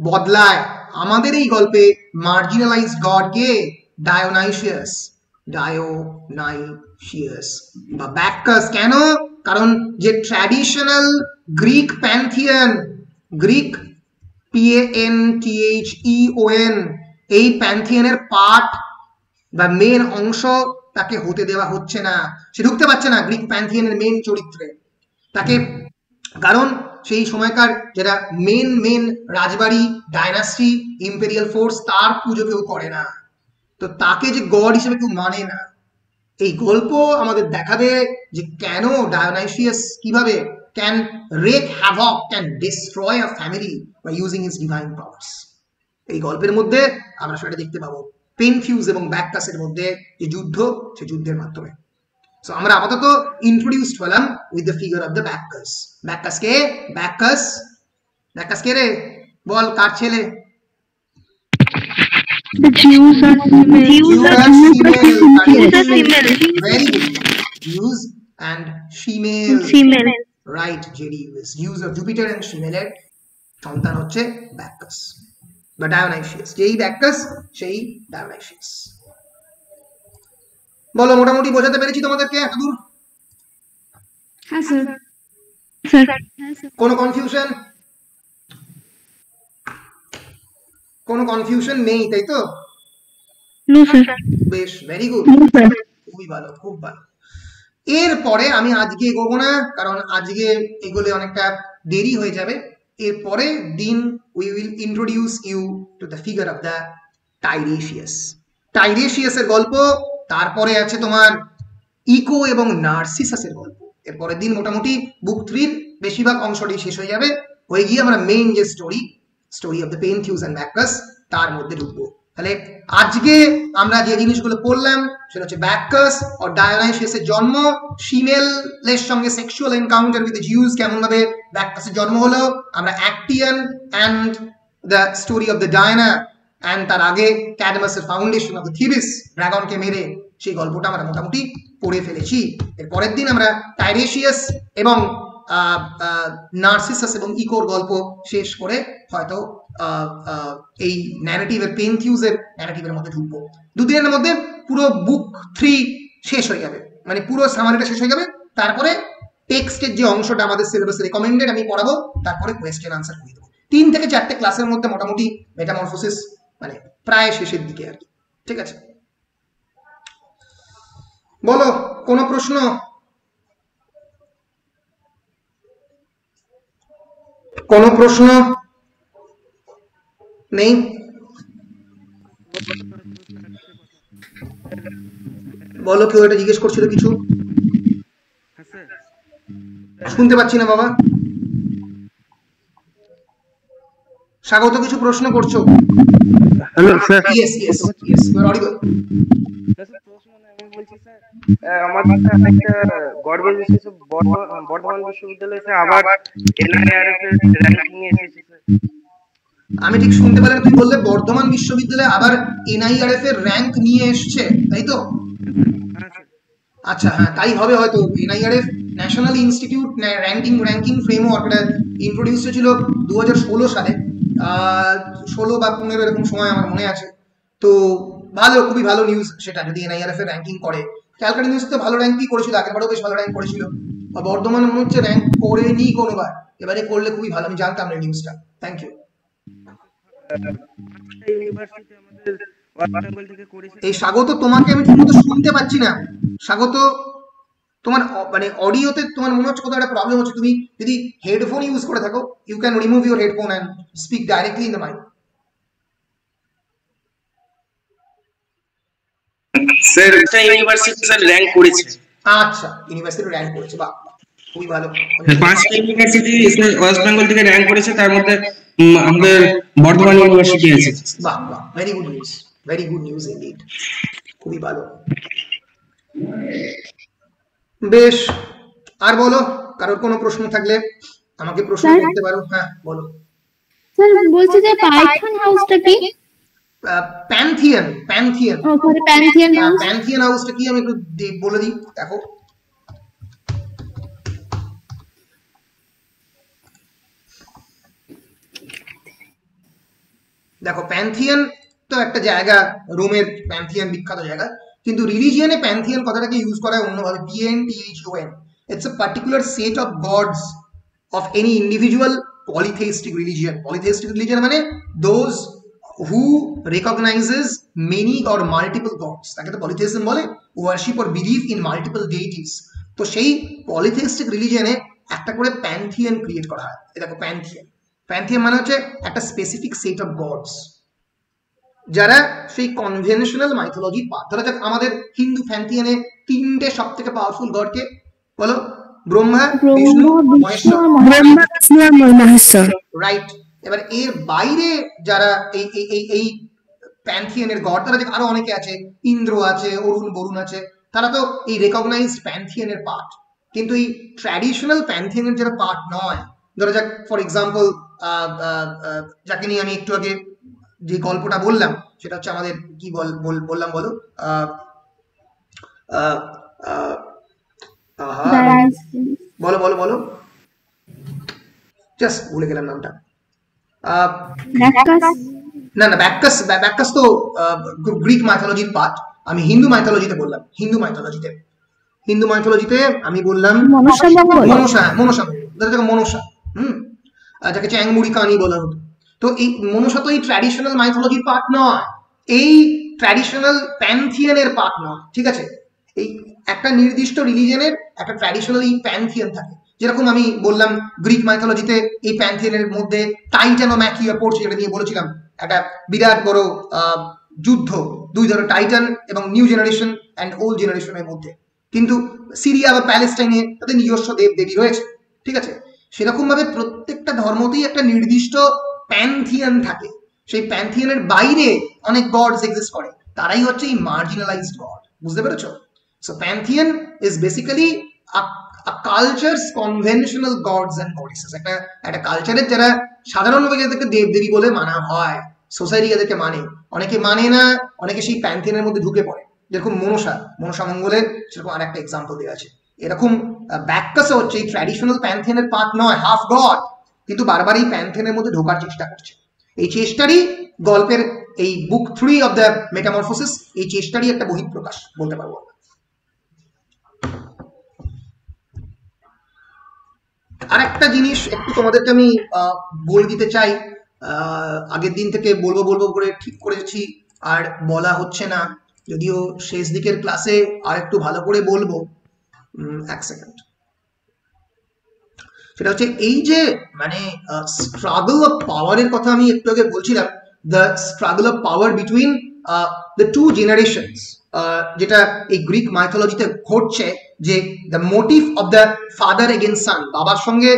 বদলায়। আমাদের এই গল্পে মার্জিনালাইজড গড কে? ডায়োনাইসিয়াস বা ব্যাককাস। কেন? কারণ যে traditional Greek Pantheon, Greek PANTHEON, এই প্যান্থিয়নের পার্ট বা মেন অংশ তাকে হতে দেওয়া হচ্ছে না, সে ঢুকতে পারছে না গ্রিক প্যান্থিয়নের মেন চরিত্রে তাকে। কারণ সেই সময়কার যারা মেন রাজবাড়ি, ডাইনাস্টি, ইম্পেরিয়াল ফোর্স, তার পুজো কেউ করে না, তো তাকে যে গড হিসেবে কেউ মানে না। এই গল্প আমাদের দেখাবে যে কেন ডায়োনাইসিয়াস কিভাবে can wreak havoc, can destroy a family by using his divine powers। এই গল্পের মধ্যে আমরা সেটা দেখতে পাবো, পেনফিউজ এবং ব্যাককাসের মধ্যে যে যুদ্ধ, সেই যুদ্ধের মাধ্যমে। সো আমরা আপাতত ইন্ট্রোডিউসড হলাম with the figure of the Bacchus. Bacchus কে? ব্যাককাস কে রে? বল, কার ছেলে? The Jews are female. Very good. Jews and female. Right, Derives. Jews of Jupiter and female সন্তান হচ্ছে ব্যাককাস বা ডায়োনাইসিয়াস। যেই ব্যাককাস সেই ডায়োনাইসিয়াস। বলো, মোটামুটি বোঝাতে পেরেছি তোমাদেরকে এতদূর? হ্যাঁ স্যার। কোনো কনফিউশন? কোনো কনফিউশন নেই, তাই তো? No sir. বেশ, ভেরি গুড, খুবই ভালো, খুব ভালো। এরপরে আমি আজকে এগোবো না, কারণ আজকে এগোলে অনেকটা দেরি হয়ে যাবে। এরপরে দিন we will introduce you to the figure of the Tiresias. টাইরেশিয়াসের গল্প, তারপরে আছে তোমার ইকো এবং নার্সিসাসের গল্প। এরপরের দিন মোটামুটি বুক 3 বেশিরভাগ অংশটি শেষ হয়ে যাবে, হয়ে গিয়ে আমরা মেইন যে স্টোরি অফ দ্য পেন্থিউস এন্ড ব্যাক্কাস তার মধ্যে ঢুকবো। তাহলে আজকে আমরা যে জিনিসগুলো পড়লাম সেটা হচ্ছে ব্যাক্কাস ও ডায়োনাইসিয়াসের জন্ম, ফিমেলের সঙ্গে sexual encounter with the Zeus, কেমন ভাবে ব্যাক্কাসের জন্ম হলো, আমরা Actaeon and the story of the Diana, and তার আগে ক্যাডমাসের ফাউন্ডেশন অফ দ্য থিবিস, ড্রাগনকে মেরে, সেই গল্পটা আমরা মোটামুটি পড়ে ফেলেছি। এর পরের দিন আমরা টাইরেশিয়াস এবং নার্সিসাস এবং ইকোর গল্প শেষ করে হয়তো এই ন্যারেটিভের, পেন্থিউসের ন্যারেটিভের মধ্যে ঢুকবো। দুদিনের মধ্যে পুরো বুক 3 শেষ হয়ে যাবে, মানে পুরো সামারিটা শেষ হয়ে যাবে। তারপরে টেক্সটের যে অংশটা আমাদের সিলেবাসে রেকমেন্ডেড আমি পড়াবো, তারপরে কোয়েশ্চেন আনসার করে দেবো। 3 থেকে 4টে ক্লাসের মধ্যে মোটামুটি মেটামরফোসিস মানে প্রায় শেষের দিকে আর কি। ঠিক আছে, বলো কোনো প্রশ্ন? কোনো প্রশ্ন নেই? বলো, কেউ এটা জিজ্ঞেস করছিল কিছু? শুনতে পাচ্ছি না বাবা। স্বাগত, কিছু প্রশ্ন করছো? Hello sir. Yes yes yes, you are audible. আমার একটা গভর্নমেন্ট বর্ধমান বিশ্ববিদ্যালয়ে আবার এনআইআরএফ এর র্যাঙ্কিং এসেছে স্যার। আমি ঠিক শুনতে পেলাম, তুমি বললে বর্ধমান বিশ্ববিদ্যালয়ে আবার এনআইআরএফ এর র্যাঙ্ক নিয়ে এসছে, তাই তো? আচ্ছা, হ্যাঁ তাই হবে হয়তো। NIRF national institute ranking framework, এটা ইন্ট্রোডিউস হয়েছিল 2016 সালে, 16 বা 15 এরকম সময় আমার মনে আছে। তো ভালো, খুবই ভালো নিউজ সেটা, যদি এনআইআরএফ এর র্যাঙ্কিং করে। ক্যালকাটা ইউনিভার্সিটি তো ভালো র্যাঙ্কই করেছিল, আগেরবারও বেশ ভালো র্যাঙ্ক করেছিল। বা বর্ধমানে মনে হচ্ছে র্যাঙ্ক করেনি কোনোবার, এবারে করলে খুবই ভালো। আমি জানতাম না নিউজটা। Thank you. এই স্বাগত, তোমাকে আমি ঠিকমতো শুনতে পাচ্ছি না। স্বাগত, তোমার মানে অডিওতে তোমার মনে হচ্ছে কোথাও একটা প্রবলেম হচ্ছে। তুমি যদি হেডফোন ইউজ করে থাকো, you can remove your headphone and speak directly in the mic. Sir এটা ইউনিভার্সিটি স্যার র‍্যাঙ্ক করেছে। আচ্ছা, ইউনিভার্সিটি র‍্যাঙ্ক করেছে, বাহ খুবই ভালো। 5টা ইউনিভার্সিটি ওয়েস্ট বেঙ্গল থেকে র‍্যাঙ্ক করেছে, তার মধ্যে আমাদের বর্ধমান ইউনিভার্সিটি আছে। বাহ বাহ, very good news, very good news indeed, খুবই ভালো। বেশ, আর বলো, কারোর কোনো প্রশ্ন থাকলে আমাকে প্রশ্ন করতে পারো। হ্যাঁ বলো। স্যার বলছি যে পাইথন হাউসটা কি? প্যান্থিয়ন। ও সরি, প্যান্থিয়ন হাউস। প্যান্থিয়ন হাউসটা কি আমি একটু বলে দিই। দেখো, দেখো প্যান্থিয়ন তো একটা জায়গা, রোমের প্যান্থিয়ন বিখ্যাত জায়গা, কিন্তু রিলিজিয়নে প্যান্থিয়ন কথাটাকে ইউজ করা হয় অন্যভাবে, PNTHON। It's a particular set of gods of any individual polytheistic religion. Polytheistic religion মানে those who recognizes many or multiple gods, তাকে তো polytheism বলে, worship or believe in multiple deities। তো সেই polytheistic religion-এ একটা করে প্যান্থিয়ন ক্রিয়েট করা হয়। এই দেখো প্যান্থিয়ন মানে হচ্ছে একটা স্পেসিফিক সেট অফ গডস, যারা সেই কনভেনশনাল মাইথোলজি পার্ট। ধরা যাক আমাদের হিন্দু প্যান্থিয়নে 3টে সব থেকে পাওয়ারফুল গডকে বলো, ব্রহ্মা, বিষ্ণু, মহেশ্বর, রাইট। এবার এর বাইরে যারা এই প্যান্থিয়নের গড, তারা যে আরো অনেকে আছে, ইন্দ্র আছে, অরুণ, বরুণ আছে, তারা তো এই রেকগনাইজড প্যান্থিয়নের পার্ট, কিন্তু এই ট্র্যাডিশনাল প্যান্থিয়নের যারা পার্ট নয়। ধরা যাক ফর এক্সাম্পল, যাকে নিয়ে আমি একটু আগে যে গল্পটা বললাম, সেটা হচ্ছে আমাদের কি বললাম বলো, বলো বলো বলো, জাস্ট ভুলে গেলাম নামটা। না না, ব্যাক্কাস তো গ্রিক মাইথোলজির পার্ট। আমি হিন্দু মাইথোলজিতে বললাম, হিন্দু মাইথোলজিতে আমি বললাম মনসা, যাকে চ্যাংমুড়ি কানি বলা হতো। তো এই মনসা তো এই ট্র্যাডিশনাল মাইথোলজির পার্ট নয়, এই ট্র্যাডিশনাল প্যান্থিয়নের পার্ট নয়, ঠিক আছে। এই একটা নির্দিষ্ট রিলিজনের একটা ট্র্যাডিশনাল এই প্যান্থিয়ন থাকে, যেরকম আমি বললাম গ্রিক মাইথোলজিতে এই প্যান্থিয়নের মধ্যে টাইটান ও ম্যাকিয়া পড়ছে, যেটা নিয়ে বলেছিলাম একটা বিরাট বড় যুদ্ধ দুই ধরনের টাইটান এবং নিউ জেনারেশন অ্যান্ড ওল্ড জেনারেশনের মধ্যে। কিন্তু সিরিয়া বা প্যালেস্টাইনে তাদের নিজস্ব দেব দেবী রয়েছে, ঠিক আছে। সেরকম ভাবে প্রত্যেকটা ধর্মতেই একটা নির্দিষ্ট প্যান্থিয়ন থাকে, সেই প্যান্থিয়নের বাইরে অনেক গডস এক্সিস্ট করে, তারাই হচ্ছে এই মার্জিনালাইজড গড, বুঝতে পেরেছো? So Pantheon is basically a culture's conventional gods and goddesses, একটা কালচারের যারা সাধারণভাবে যাদেরকে দেবদেবী বলে মানা হয়, সোসাইটি যাদেরকে মানে, অনেকে মানে না, অনেকে সেই প্যান্থিয়নের মধ্যে ঢুকে পড়ে, যেরকম মনসা মঙ্গলের সেরকম আর একটা এক্সাম্পল দেওয়া আছে। এরকম ব্যাককাসও হচ্ছে এই ট্র্যাডিশনাল প্যান্থিয়নের পার্ট নয়, হাফ গড, কিন্তু বারবার এই প্যান্থিয়নের মধ্যে ঢোকার চেষ্টা করছে। এই চেষ্টারই গল্পের এই বুক 3 অফ দ্য মেটামরফোসিস, এই চেষ্টারই একটা বহিঃপ্রকাশ বলতে পারবো। আর একটা জিনিস একটু তোমাদেরকে আমি বলে দিতে চাই, আগের দিন থেকে বলবো করে ঠিক করেছি, আর বলা হচ্ছে না, যদিও শেষ দিকের ক্লাসে আর একটু ভালো করে বলবো। এক সেকেন্ড। সেটা হচ্ছে এই যে মানে স্ট্রাগল অফ পাওয়ারের কথা আমি একটু আগে বলছিলাম, the struggle of power between the two generations, যেটা এই গ্রিক মাইথোলজিতে ঘটছে, যে the motive of the father against son, বাবার সঙ্গে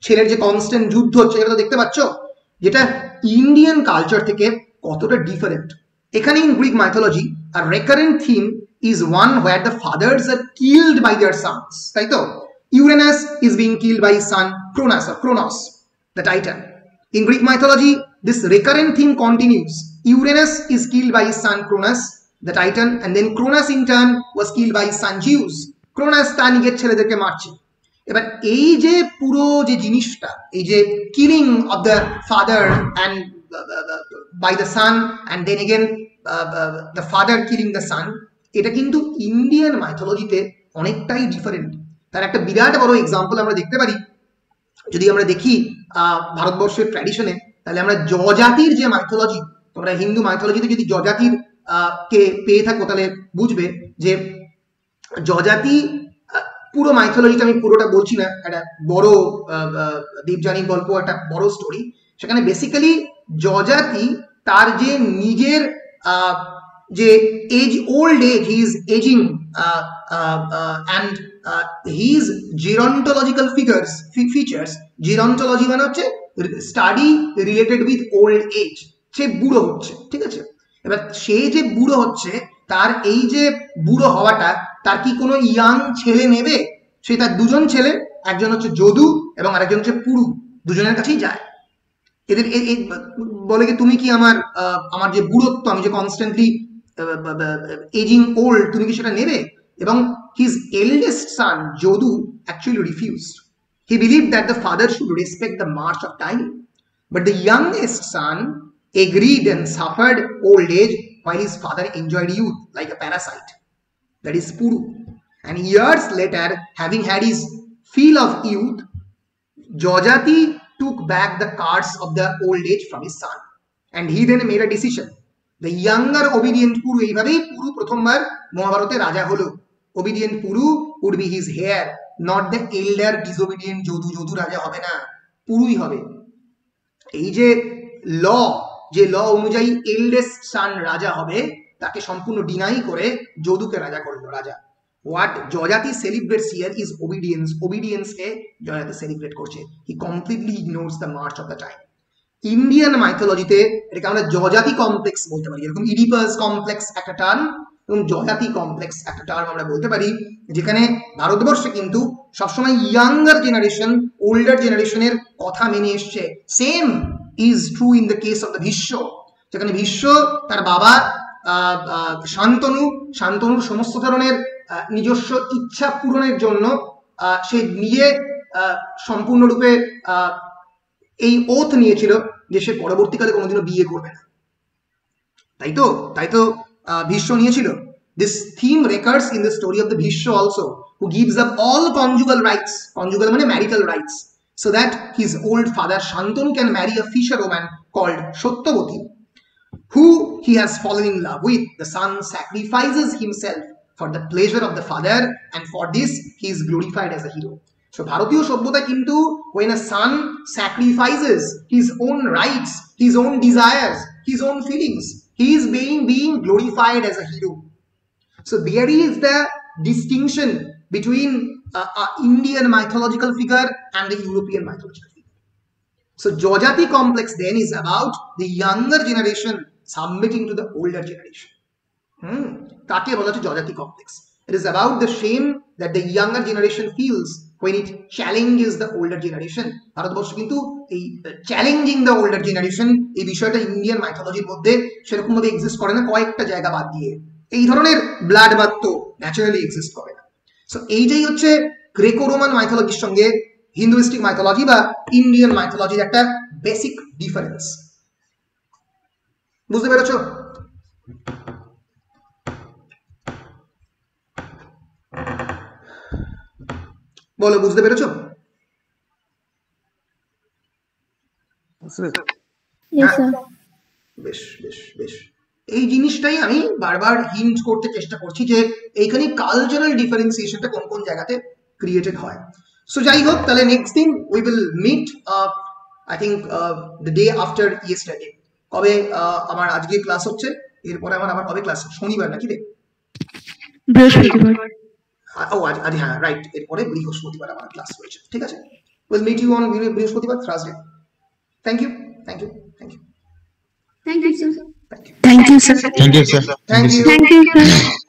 ছেলের যে কনস্ট্যান্ট যুদ্ধ হচ্ছে, এটা তো দেখতে পাচ্ছ, যেটা ইন্ডিয়ান কালচার থেকে কতটা ডিফারেন্ট। এখানে in Greek mythology a recurrent theme is one where the fathers are killed by their sons, তাই তো? Uranus is being killed by his son Kronos, the Titan. In Greek mythology, this recurrent theme continues. Uranus is killed by his son Kronos, the Titan, and then Kronos in turn was killed by his son Zeus. Kronos তার নিজের ছেলেদেরকে মারছে। এবার এই যে পুরো যে জিনিসটা, এই যে killing of the father and by the son and then again the father killing the son, এটা কিন্তু ইন্ডিয়ান মাইথোলজিতে অনেকটাই ডিফারেন্ট। তার একটা বিরাট বড় এক্সাম্পল আমরা দেখতে পারি, যদি আমরা দেখি ভারতবর্ষের ট্র্যাডিশনে, তাহলে আমরা জজাতির যে মাইথোলজি, তোমরা হিন্দু মাইথোলজিতে যদি জজাতির কে পেয়ে থাকো, তাহলে বুঝবে যে জজাতি পুরো মাইথোলজিটা আমি পুরোটা বলছি না, একটা বড় দেবযানীর গল্প, একটা বড় স্টোরি। সেখানে বেসিক্যালি জজাতি তার যে নিজের যে old age, he is aging and his gerontological features, gerontology মানে হচ্ছে study related with old age, সে বুড়ো হচ্ছে, ঠিক আছে। এবার সে যে বুড়ো হচ্ছে, তার এই যে বুড়ো হওয়াটা, তার কি কোনো ইয়াং ছেলে নেবে? সে তার দুজন ছেলে, একজন হচ্ছে যদু এবং আরেকজন হচ্ছে পুরু, দুজনের কাছেই যায়। এদের বলে কি, তুমি কি আমার যে বুড়োত্ব, আমি যে কনস্ট্যান্টলি এজিং ওল্ড, তুমি কি সেটা নেবে? এবং his eldest son Jodu actually refused. He believed that the father should respect the march of time, but the youngest son agreed and suffered old age while his father enjoyed youth like a parasite, that is Puru. And years later, having had his fill of youth, Jojati took back the cards of the old age from his son, and he then made a decision. The younger obedient Puru, এইভাবেই পুরু প্রথমবার মহাভারতে রাজা হলো। Obedient Puru would be his heir, not the elder disobedient Jodu. Jodu রাজা হবে না, পুরুই হবে। এই যে ল অনুযায়ী এল্ডেস্ট সান রাজা হবে, তাকে সম্পূর্ণ ডিনাই করে যদুকে রাজা করলো রাজা। What Jojati celebrates here is obedience. Obedience K Jojati celebrate করছে। He completely ignores the march of the time. Indian মাইথোলজিতে এটাকে আমরা জজাতি কমপ্লেক্স বলতে পারি, এরকম ইডিপাস কমপ্লেক্স একটা টার্ম এবং জজাতি কমপ্লেক্স একটা টার্ম আমরা বলতে পারি, যেখানে ভারতবর্ষে কিন্তু সবসময় ইয়াঙ্গার জেনারেশন ওল্ডার জেনারেশনের কথা মেনে এসছে। Same is true in the case of the Bhishma, যেখানে ভীষ্ম তার বাবা শান্তনুর সমস্ত ধরনের নিজস্ব ইচ্ছা পূরণের জন্য সে নিজে সম্পূর্ণরূপে এই ওথ নিয়েছিল যে সে পরবর্তীকালে কোনোদিনও বিয়ে করবে না, তাই তো ভীষ্ম নিয়েছিল। This theme recurs in the story of the Bhishma also, who gives up all conjugal মানে marital rights, so that his old father Shantanu can marry a fisher woman called Satyavati, who he has fallen in love with. The son sacrifices himself for the pleasure of the father, and for this he is glorified as a hero. So Bharatiyo Sabhyata kintu, when a son sacrifices his own rights, his own desires, his own feelings, he is being glorified as a hero. So there is the distinction between Indian mythological figure and the European mythological figure. So Jojati complex then is about the younger generation submitting to the older generation. Take bola hocche Jojati complex. It is about the shame that the younger generation feels when it challenges the older generation. ভারতবর্ষে কিন্তু এই challenging the older generation এই বিষয়টা Indian মাইথোলজির মধ্যে সেরকম ভাবে exist করে না, কয়েকটা জায়গা বাদ দিয়ে। এই ধরনের ব্লাড বাথ তো ন্যাচারালি এক্সিস্ট করে না। সো এইটাই হচ্ছে গ্রেকো রোমান মাইথোলজির সঙ্গে হিন্দুইস্টিক মাইথোলজি বা ইন্ডিয়ান মাইথোলজির একটা বেসিক ডিফারেন্স। বুঝতে পেরেছো? বলো, বুঝতে পেরেছো? বেশ বেশ বেশ, এই জিনিসটাই আমি বারবার হিন্ট করতে চেষ্টা করছি যে এইখানে কালচারাল ডিফারেন্সিয়েশনটা কোন কোন জায়গাতে ক্রিয়েটেড হয়। সো যাই হোক, তাহলে নেক্সট দিন we will meet I think the day after yesterday. কবে আমার আজকে ক্লাস হচ্ছে, এরপরে আমার আবার কবে ক্লাস? শনিবার নাকি রে? বৃহস্পতিবার। ও আজ হ্যাঁ রাইট, এরপরে বৃহস্পতিবার আমার ক্লাস রয়েছে। ঠিক আছে, উইল মিট ইউ অন বৃহস্পতিবার, Thursday. Thank you, thank you, thank you, thank you sir. Thank you, thank you sir. Thank you, sir. Thank you, thank you sir.